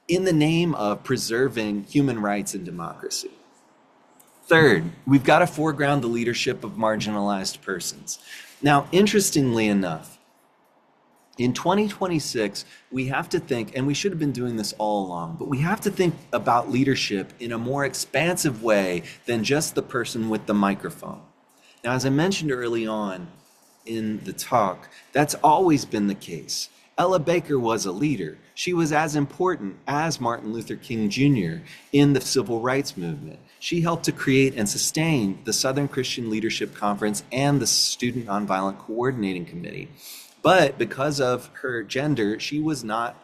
in the name of preserving human rights and democracy. Third, we've got to foreground the leadership of marginalized persons. Now, interestingly enough, in 2026, we have to think, and we should have been doing this all along, but we have to think about leadership in a more expansive way than just the person with the microphone. Now, as I mentioned early on in the talk, that's always been the case. Ella Baker was a leader. She was as important as Martin Luther King Jr. in the civil rights movement. She helped to create and sustain the Southern Christian Leadership Conference and the Student Nonviolent Coordinating Committee. But because of her gender, she was not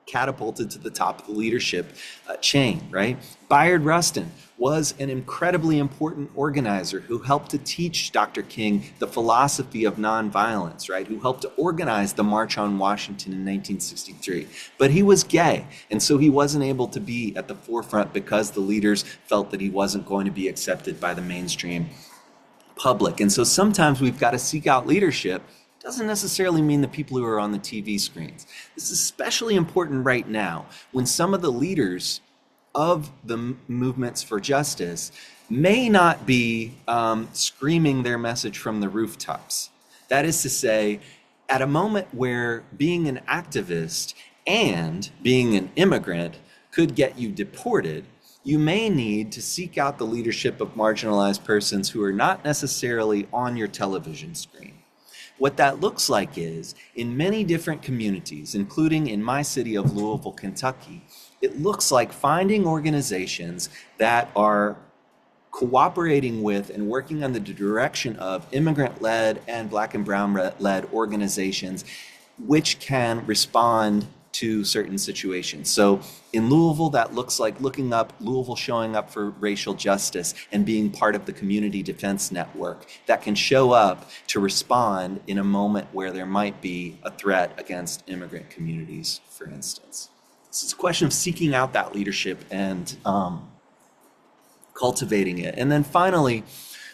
catapulted to the top of the leadership chain, right? Bayard Rustin was an incredibly important organizer who helped to teach Dr. King the philosophy of nonviolence, right? Who helped to organize the March on Washington in 1963. But he was gay, and so he wasn't able to be at the forefront because the leaders felt that he wasn't going to be accepted by the mainstream public. And so sometimes we've got to seek out leadership. Doesn't necessarily mean the people who are on the TV screens. This is especially important right now when some of the leaders of the movements for justice may not be screaming their message from the rooftops. That is to say, at a moment where being an activist and being an immigrant could get you deported, you may need to seek out the leadership of marginalized persons who are not necessarily on your television screen. What that looks like is, in many different communities, including in my city of Louisville, Kentucky, it looks like finding organizations that are cooperating with and working on the direction of immigrant-led and Black and brown-led organizations which can respond to certain situations. So in Louisville, that looks like looking up Louisville showing up for racial justice and being part of the community defense network that can show up to respond in a moment where there might be a threat against immigrant communities, for instance. So it's a question of seeking out that leadership and cultivating it. And then finally,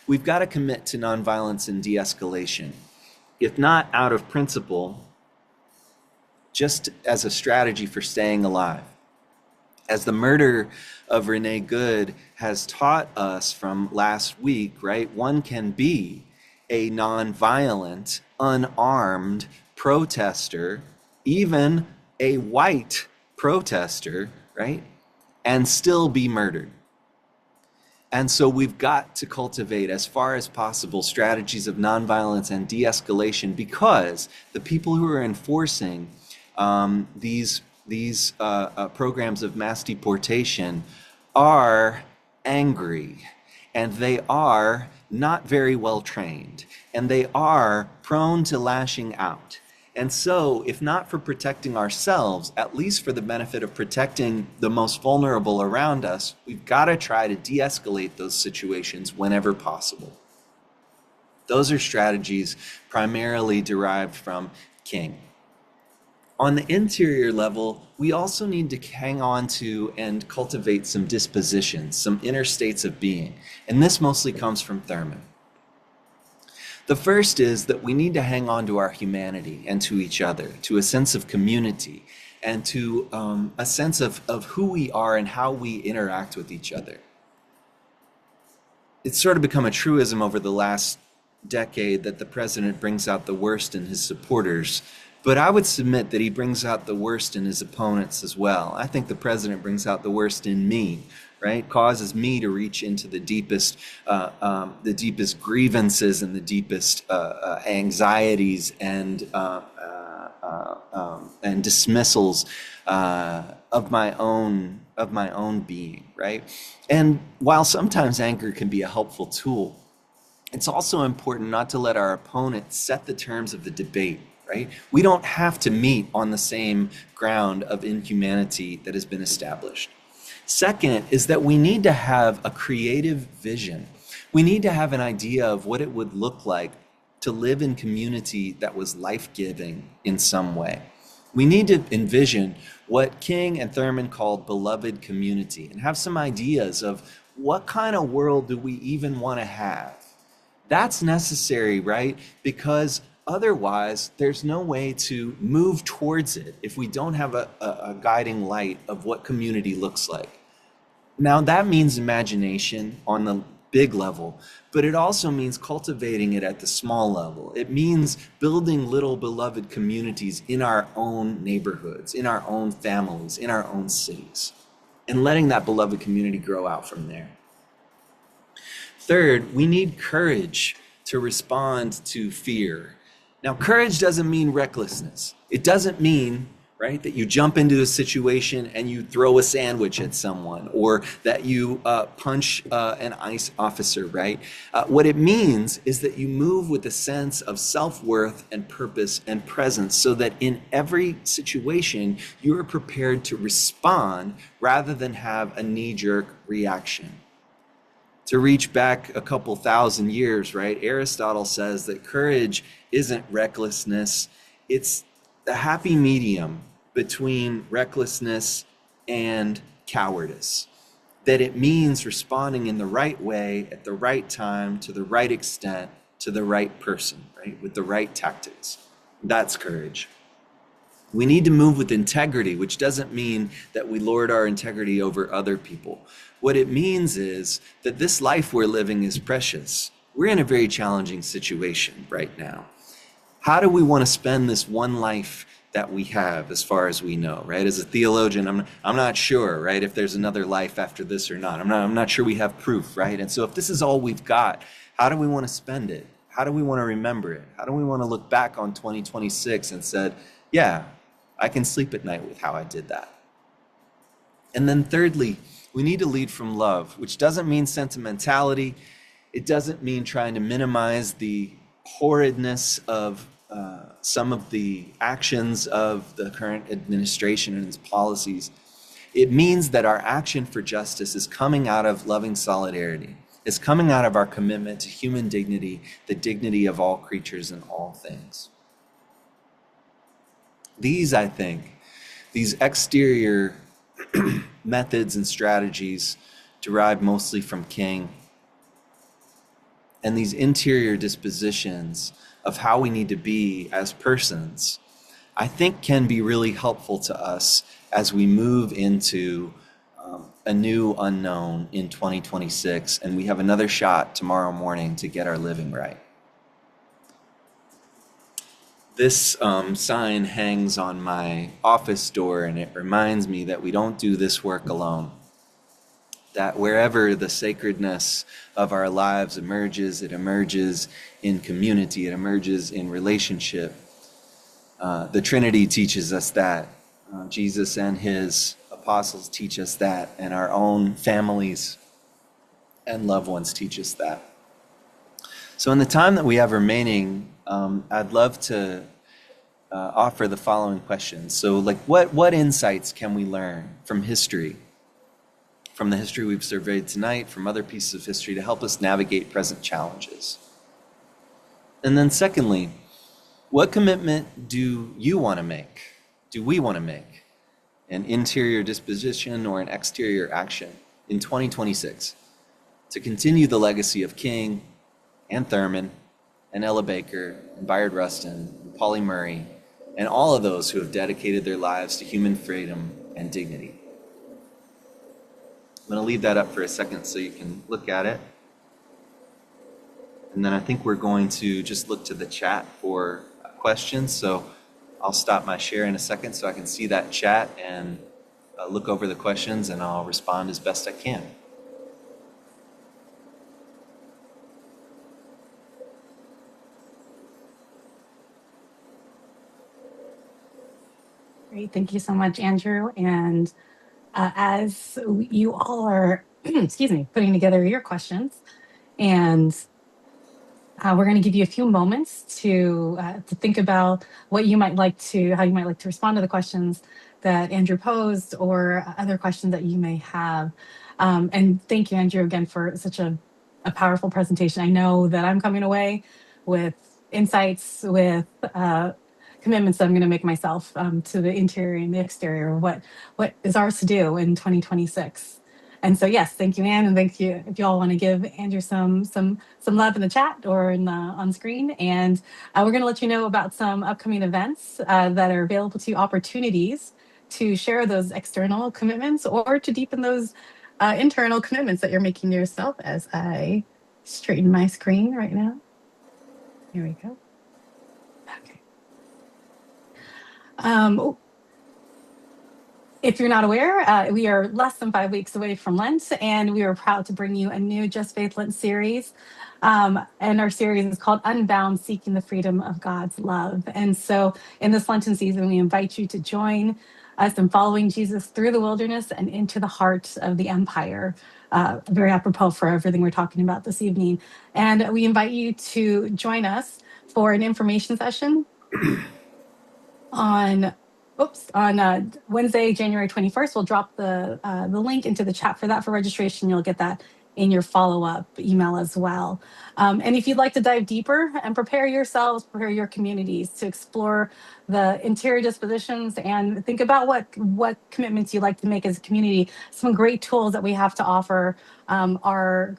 we've got to commit to nonviolence and de-escalation. If not out of principle, just as a strategy for staying alive. As the murder of Renee Good has taught us from last week, right? One can be a nonviolent, unarmed protester, even a white protester, right, and still be murdered. And so we've got to cultivate, as far as possible, strategies of nonviolence and de-escalation, because the people who are enforcing these programs of mass deportation are angry, and they are not very well trained, and they are prone to lashing out. And so, if not for protecting ourselves, at least for the benefit of protecting the most vulnerable around us, we've got to try to de-escalate those situations whenever possible. Those are strategies primarily derived from King. On the interior level, we also need to hang on to and cultivate some dispositions, some inner states of being. And this mostly comes from Thurman. The first is that we need to hang on to our humanity and to each other, to a sense of community, and to a sense of who we are and how we interact with each other. It's sort of become a truism over the last decade that the president brings out the worst in his supporters, but I would submit that he brings out the worst in his opponents as well. I think the president brings out the worst in me, right? Causes me to reach into the deepest grievances and the deepest anxieties and dismissals of my own being, right? And while sometimes anger can be a helpful tool, it's also important not to let our opponent set the terms of the debate, right? We don't have to meet on the same ground of inhumanity that has been established. Second is that we need to have a creative vision. We need to have an idea of what it would look like to live in community that was life-giving in some way. We need to envision what King and Thurman called beloved community and have some ideas of what kind of world do we even want to have. That's necessary, right? Because otherwise, there's no way to move towards it if we don't have a guiding light of what community looks like. Now, that means imagination on the big level, but it also means cultivating it at the small level. It means building little beloved communities in our own neighborhoods, in our own families, in our own cities, and letting that beloved community grow out from there. Third, we need courage to respond to fear. Now, courage doesn't mean recklessness. It doesn't mean, right, that you jump into a situation and you throw a sandwich at someone, or that you punch an ICE officer, right? What it means is that you move with a sense of self-worth and purpose and presence, so that in every situation, you are prepared to respond rather than have a knee-jerk reaction. To reach back a couple thousand years, right, Aristotle says that courage isn't recklessness. It's the happy medium between recklessness and cowardice. That it means responding in the right way, at the right time, to the right extent, to the right person, right, with the right tactics. That's courage. We need to move with integrity, which doesn't mean that we lord our integrity over other people. What it means is that this life we're living is precious. We're in a very challenging situation right now. How do we want to spend this one life that we have, as far as we know, right? As a theologian, I'm not sure, right, if there's another life after this or not. I'm not sure we have proof, right? And so if this is all we've got, how do we want to spend it? How do we want to remember it? How do we want to look back on 2026 and said, yeah, I can sleep at night with how I did that? And then thirdly, we need to lead from love, which doesn't mean sentimentality. It doesn't mean trying to minimize the horridness of some of the actions of the current administration and its policies. It means that our action for justice is coming out of loving solidarity. It's coming out of our commitment to human dignity, the dignity of all creatures and all things. These, I think, these exterior methods and strategies derived mostly from King, and these interior dispositions of how we need to be as persons, I think can be really helpful to us as we move into a new unknown in 2026, and we have another shot tomorrow morning to get our living right. This sign hangs on my office door, and it reminds me that we don't do this work alone. That wherever the sacredness of our lives emerges, it emerges in community, it emerges in relationship. The Trinity teaches us that. Jesus and his apostles teach us that, and our own families and loved ones teach us that. So in the time that we have remaining, I'd love to offer the following questions. So like what insights can we learn from history? From the history we've surveyed tonight, from other pieces of history to help us navigate present challenges? And then secondly, what commitment do you want to make? Do we want to make? An interior disposition or an exterior action in 2026 to continue the legacy of King and Thurman and Ella Baker and Bayard Rustin and Pauli Murray and all of those who have dedicated their lives to human freedom and dignity. I'm going to leave that up for a second so you can look at it. And then I think we're going to just look to the chat for questions. So I'll stop my share in a second so I can see that chat and look over the questions, and I'll respond as best I can. Great. Thank you so much, Andrew. And as you all are, excuse me, putting together your questions, and we're going to give you a few moments to think about how you might like to respond to the questions that Andrew posed, or other questions that you may have. And thank you, Andrew, again for such a powerful presentation. I know that I'm coming away with insights, with commitments that I'm going to make myself to the interior and the exterior, what is ours to do in 2026. And so, yes, thank you, Anne, and thank you. If you all want to give Andrew some love in the chat or on screen, and we're going to let you know about some upcoming events that are available to you, opportunities to share those external commitments or to deepen those internal commitments that you're making to yourself. As I straighten my screen right now, here we go. Okay. If you're not aware, we are less than 5 weeks away from Lent, and we are proud to bring you a new Just Faith Lent series. And our series is called Unbound, Seeking the Freedom of God's Love. And so in this Lenten season, we invite you to join us in following Jesus through the wilderness and into the heart of the empire. Very apropos for everything we're talking about this evening. And we invite you to join us for an information session on Wednesday, January 21st. We'll drop the link into the chat for that for registration. You'll get that in your follow-up email as well. And if you'd like to dive deeper and prepare yourselves, prepare your communities to explore the interior dispositions and think about what commitments you'd like to make as a community, some great tools that we have to offer. Our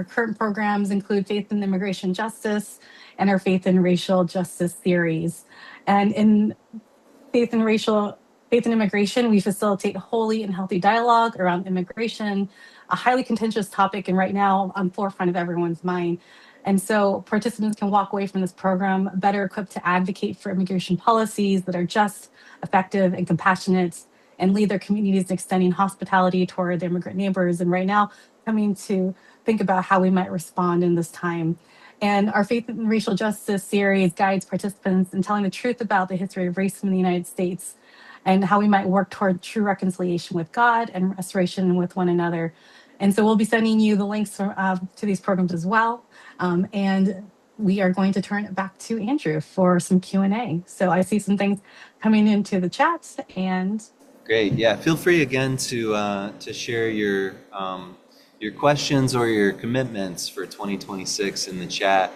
current programs include Faith in Immigration Justice and our Faith in Racial Justice series. And in Faith in Immigration, we facilitate holy and healthy dialogue around immigration, a highly contentious topic, and right now on forefront of everyone's mind. And so participants can walk away from this program better equipped to advocate for immigration policies that are just, effective, and compassionate, and lead their communities in extending hospitality toward their immigrant neighbors. And right now, coming to think about how we might respond in this time. And our Faith in Racial Justice series guides participants in telling the truth about the history of racism in the United States and how we might work toward true reconciliation with God and restoration with one another. And so we'll be sending you the links to these programs as well. And we are going to turn it back to Andrew for some Q&A. So I see some things coming into the chat, and Great. Yeah. Feel free again to share your questions or your commitments for 2026 in the chat.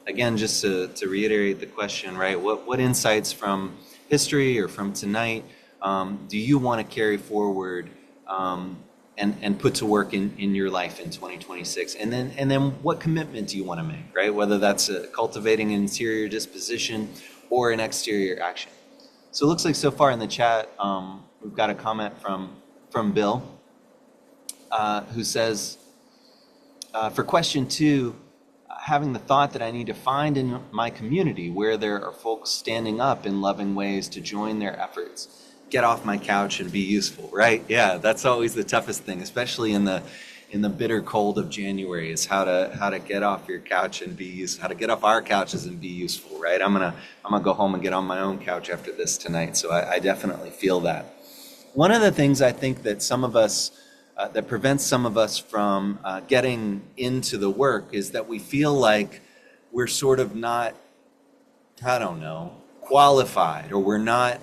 Again, just to reiterate the question, right? What insights from history or from tonight do you want to carry forward and put to work in your life in 2026? And then what commitment do you want to make, right? Whether that's cultivating an interior disposition or an exterior action. So it looks like so far in the chat, we've got a comment from Bill, who says, for question 2, having the thought that I need to find in my community where there are folks standing up in loving ways to join their efforts, get off my couch and be useful, right? Yeah, that's always the toughest thing, especially in the bitter cold of January, is how to get off your couch and be useful, how to get off our couches and be useful, right? I'm gonna go home and get on my own couch after this tonight, so I definitely feel that. One of the things I think that some of us that prevents some of us from getting into the work is that we feel like we're sort of not, I don't know, qualified, or we're not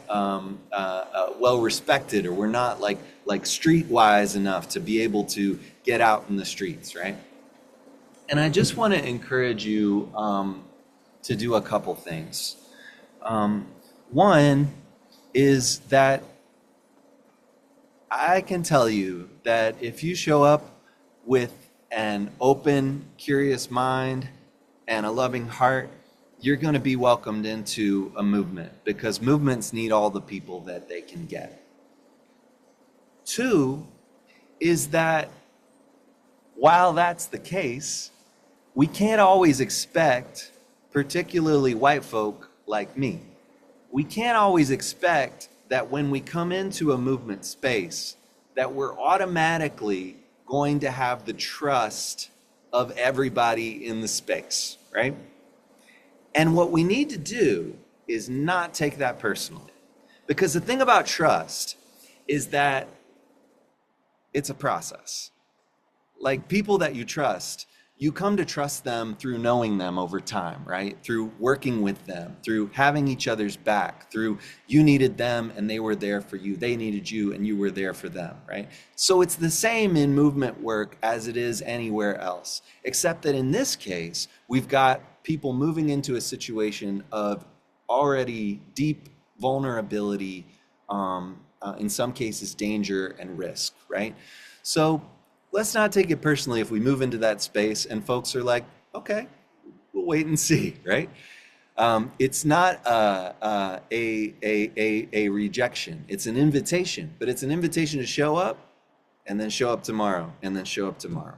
well respected, or we're not like streetwise enough to be able to get out in the streets, right? And I just want to encourage you to do a couple things. One is that I can tell you that if you show up with an open, curious mind and a loving heart, you're going to be welcomed into a movement, because movements need all the people that they can get. Two is that while that's the case, we can't always expect, particularly white folk like me, we can't always expect that when we come into a movement space, that we're automatically going to have the trust of everybody in the space, right? And what we need to do is not take that personally. Because the thing about trust is that it's a process. Like, people that you trust, you come to trust them through knowing them over time, right? Through working with them, through having each other's back, through you needed them and they were there for you. They needed you and you were there for them, right? So it's the same in movement work as it is anywhere else, except that in this case, we've got people moving into a situation of already deep vulnerability, in some cases danger and risk, right? So let's not take it personally if we move into that space and folks are like, okay, we'll wait and see, right? It's not a rejection. It's an invitation, but it's an invitation to show up, and then show up tomorrow, and then show up tomorrow.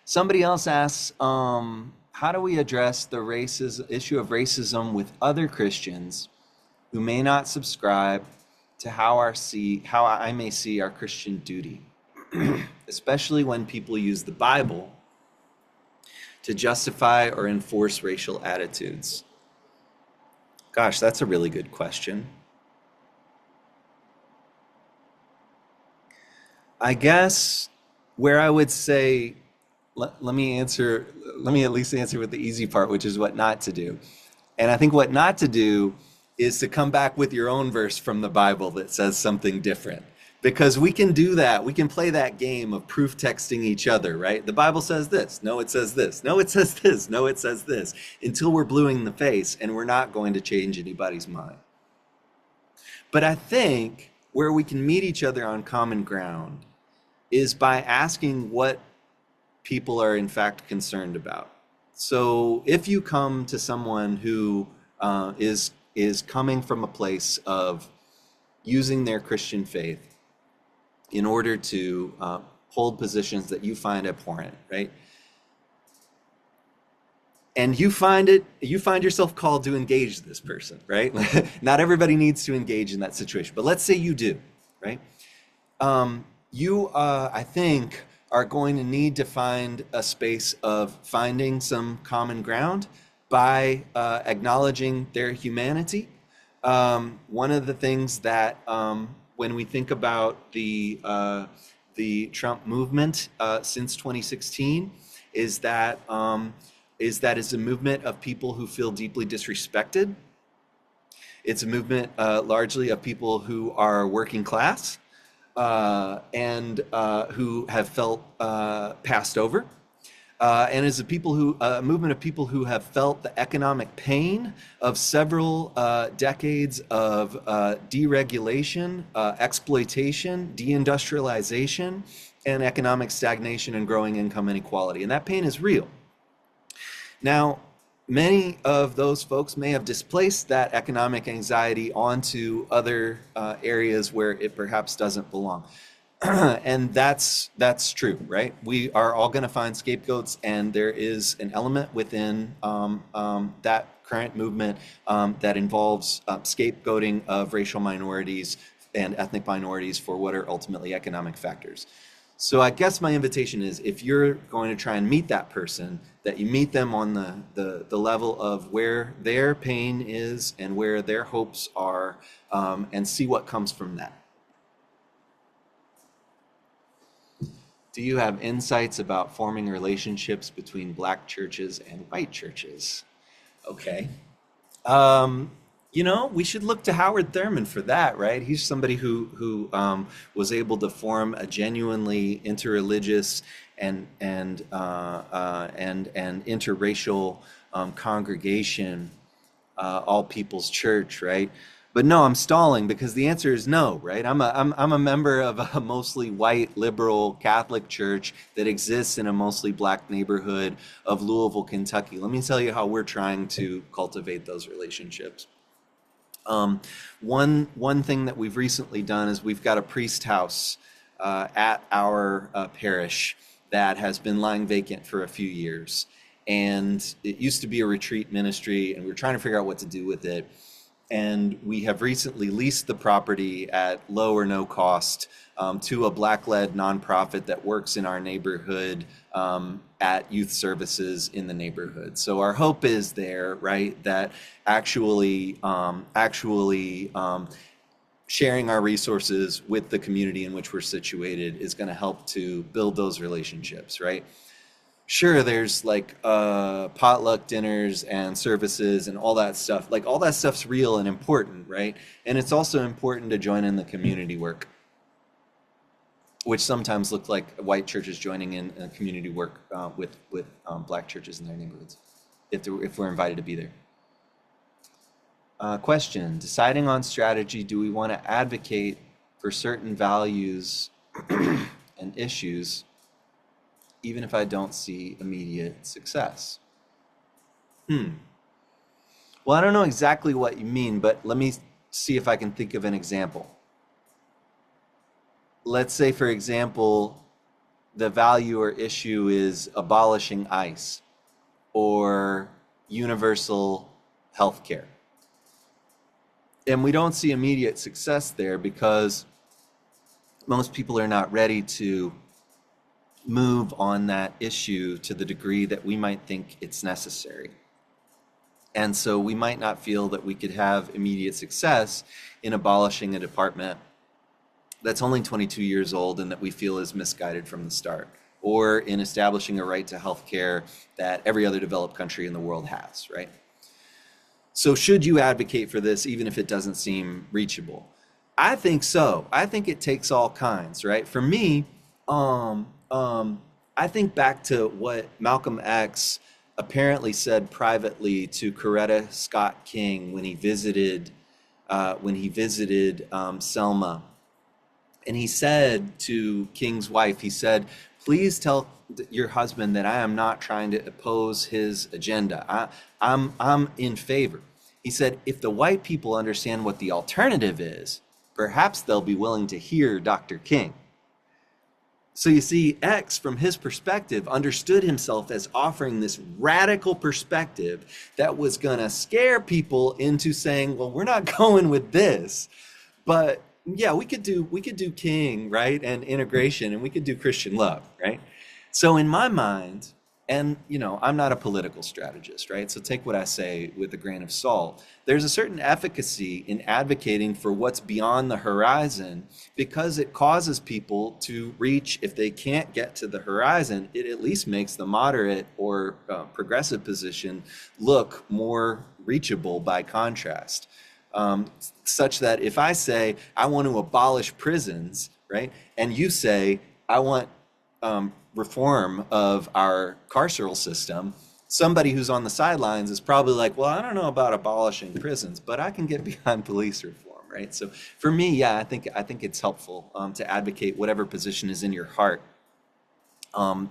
Somebody else asks, how do we address the issue of racism with other Christians who may not subscribe to how I may see our Christian duty? Especially when people use the Bible to justify or enforce racial attitudes. Gosh, that's a really good question. I guess where I would say, let me at least answer with the easy part, which is what not to do. And I think what not to do is to come back with your own verse from the Bible that says something different. Because we can do that. We can play that game of proof texting each other, right? The Bible says this. No, it says this. No, it says this. No, it says this. Until we're blue in the face, and we're not going to change anybody's mind. But I think where we can meet each other on common ground is by asking what people are in fact concerned about. So if you come to someone who is coming from a place of using their Christian faith in order to hold positions that you find abhorrent, right? And you find yourself called to engage this person, right? Not everybody needs to engage in that situation, but let's say you do, right? You, I think, are going to need to find a space of finding some common ground by acknowledging their humanity. One of the things that when we think about the Trump movement since 2016 is that it's a movement of people who feel deeply disrespected. It's a movement largely of people who are working class and who have felt passed over. And is a movement of people who have felt the economic pain of several decades of deregulation, exploitation, deindustrialization, and economic stagnation and growing income inequality. And that pain is real. Now, many of those folks may have displaced that economic anxiety onto other areas where it perhaps doesn't belong. And that's true, right? We are all going to find scapegoats, and there is an element within that current movement that involves scapegoating of racial minorities and ethnic minorities for what are ultimately economic factors. So I guess my invitation is, if you're going to try and meet that person, that you meet them on the level of where their pain is and where their hopes are, and see what comes from that. Do you have insights about forming relationships between black churches and white churches? Okay. Um, we should look to Howard Thurman for that, right? He's somebody who was able to form a genuinely interreligious and interracial congregation, all people's church, right? But no, I'm stalling because the answer is no, right? I'm a member of a mostly white liberal Catholic church that exists in a mostly black neighborhood of Louisville, Kentucky. Let me tell you how we're trying to cultivate those relationships. One thing that we've recently done is we've got a priest house at our parish that has been lying vacant for a few years. And it used to be a retreat ministry, and we were trying to figure out what to do with it. And we have recently leased the property at low or no cost to a black-led nonprofit that works in our neighborhood at youth services in the neighborhood. So our hope is there, right, that actually sharing our resources with the community in which we're situated is going to help to build those relationships, right? Sure, there's like potluck dinners and services and all that stuff. Like, all that stuff's real and important, right? And it's also important to join in the community work, which sometimes look like white churches joining in community work with black churches in their neighborhoods, if we're invited to be there. Question: deciding on strategy, do we want to advocate for certain values and issues even if I don't see immediate success? Well, I don't know exactly what you mean, but let me see if I can think of an example. Let's say, for example, the value or issue is abolishing ICE or universal health care. And we don't see immediate success there because most people are not ready to move on that issue to the degree that we might think it's necessary. And so we might not feel that we could have immediate success in abolishing a department that's only 22 years old and that we feel is misguided from the start, or in establishing a right to health care that every other developed country in the world has, right? So should you advocate for this even if it doesn't seem reachable? I think so. I think it takes all kinds, right? For me, I think back to what Malcolm X apparently said privately to Coretta Scott King when he visited Selma. And he said to King's wife, he said, "Please tell your husband that I am not trying to oppose his agenda. I'm in favor." He said, "If the white people understand what the alternative is, perhaps they'll be willing to hear Dr. King." So you see, X, from his perspective, understood himself as offering this radical perspective that was going to scare people into saying, well, we're not going with this. But yeah, we could do King, right? And integration, and we could do Christian love, right? So in my mind, and I'm not a political strategist, right? So take what I say with a grain of salt. There's a certain efficacy in advocating for what's beyond the horizon because it causes people to reach, if they can't get to the horizon, it at least makes the moderate or progressive position look more reachable by contrast. Such that if I say I want to abolish prisons, right, and you say I want reform of our carceral system, somebody who's on the sidelines is probably like, well, I don't know about abolishing prisons, but I can get behind police reform, right? So for me, yeah, I think it's helpful to advocate whatever position is in your heart,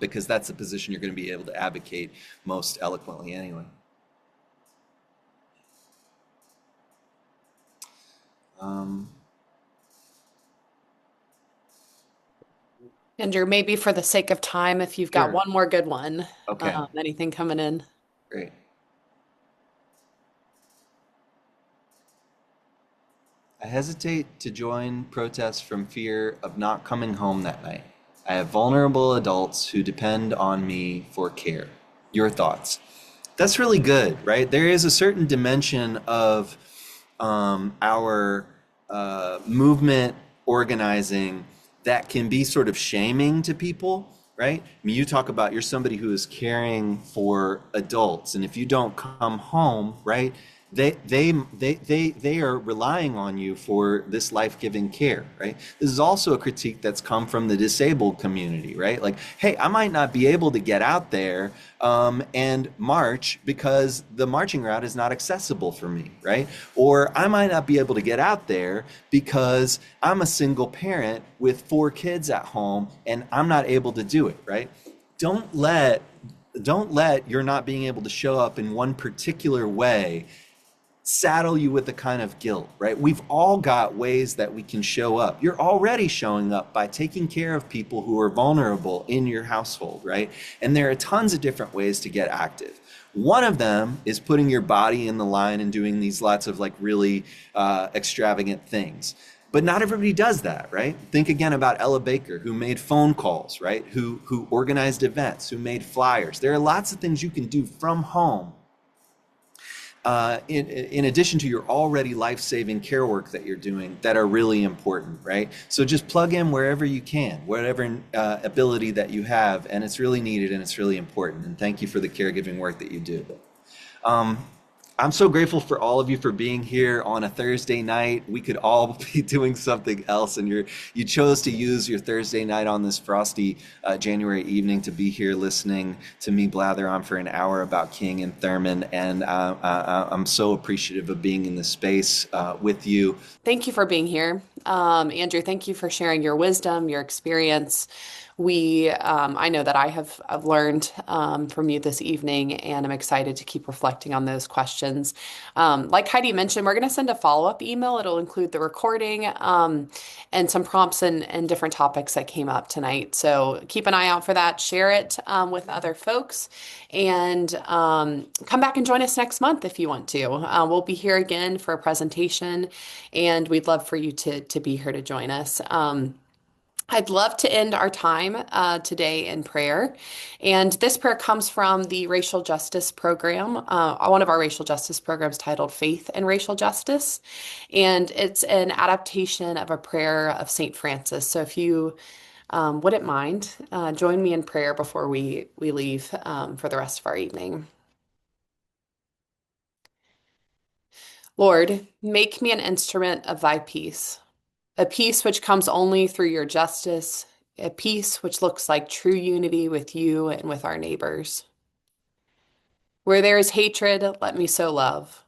because that's the position you're going to be able to advocate most eloquently anyway. Andrew, maybe for the sake of time, if you've got Sure. one more good one, Okay, anything coming in? great. I hesitate to join protests from fear of not coming home that night. I have vulnerable adults who depend on me for care. Your thoughts? That's really good, right? There is a certain dimension of our movement organizing that can be sort of shaming to people, right? I mean, you talk about you're somebody who is caring for adults, and if you don't come home, right, they are relying on you for this life-giving care, right? This is also a critique that's come from the disabled community, right? Like, hey, I might not be able to get out there and march because the marching route is not accessible for me, right? Or I might not be able to get out there because I'm a single parent with 4 kids at home and I'm not able to do it, right? Don't let don't let your not being able to show up in one particular way saddle you with the kind of guilt, right? We've all got ways that we can show up. You're already showing up by taking care of people who are vulnerable in your household, right? And there are tons of different ways to get active. One of them is putting your body in the line and doing these lots of like really extravagant things. But not everybody does that, right? Think again about Ella Baker, who made phone calls, right? Who organized events, who made flyers. There are lots of things you can do from home in addition to your already life-saving care work that you're doing that are really important, right? So just plug in wherever you can, whatever ability that you have, and it's really needed and it's really important. And thank you for the caregiving work that you do. Um, I'm so grateful for all of you for being here on a Thursday night. We could all be doing something else, and you chose to use your Thursday night on this frosty January evening to be here listening to me blather on for an hour about King and Thurman. And I'm so appreciative of being in this space with you. Thank you for being here. Andrew, thank you for sharing your wisdom, your experience. I know that I've learned from you this evening, and I'm excited to keep reflecting on those questions. Like Heidi mentioned, we're going to send a follow-up email. It'll include the recording and some prompts and different topics that came up tonight. So keep an eye out for that. Share it with other folks, and come back and join us next month if you want to. We'll be here again for a presentation, and we'd love for you to be here to join us. I'd love to end our time today in prayer. And this prayer comes from the racial justice program, one of our racial justice programs titled Faith and Racial Justice. And it's an adaptation of a prayer of St. Francis. So if you wouldn't mind, join me in prayer before we leave for the rest of our evening. Lord, make me an instrument of thy peace. A peace which comes only through your justice, a peace which looks like true unity with you and with our neighbors. Where there is hatred, let me sow love.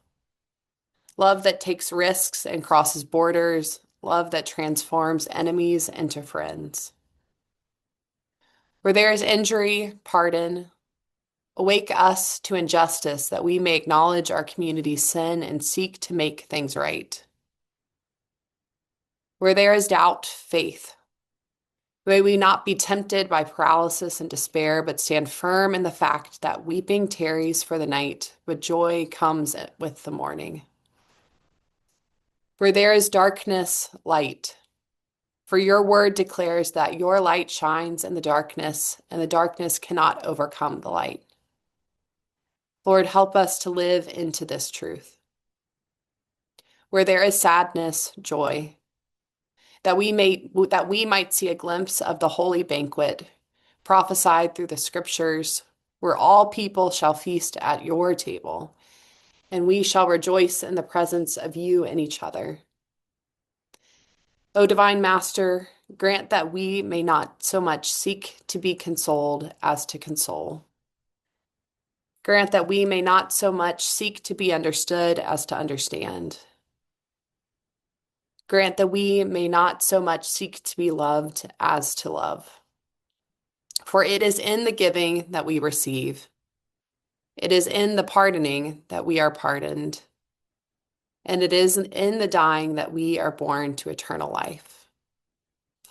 Love that takes risks and crosses borders, love that transforms enemies into friends. Where there is injury, pardon. Awake us to injustice that we may acknowledge our community's sin and seek to make things right. Where there is doubt, faith. May we not be tempted by paralysis and despair, but stand firm in the fact that weeping tarries for the night, but joy comes with the morning. Where there is darkness, light. For your word declares that your light shines in the darkness, and the darkness cannot overcome the light. Lord, help us to live into this truth. Where there is sadness, joy. That we might see a glimpse of the holy banquet prophesied through the scriptures, where all people shall feast at your table, and we shall rejoice in the presence of you and each other. O divine Master, grant that we may not so much seek to be consoled as to console. Grant that we may not so much seek to be understood as to understand. Grant that we may not so much seek to be loved as to love. For it is in the giving that we receive. It is in the pardoning that we are pardoned. And it is in the dying that we are born to eternal life.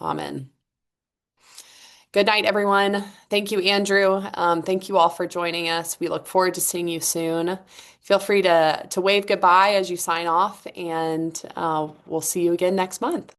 Amen. Good night, everyone. Thank you, Andrew. Thank you all for joining us. We look forward to seeing you soon. Feel free to wave goodbye as you sign off, and we'll see you again next month.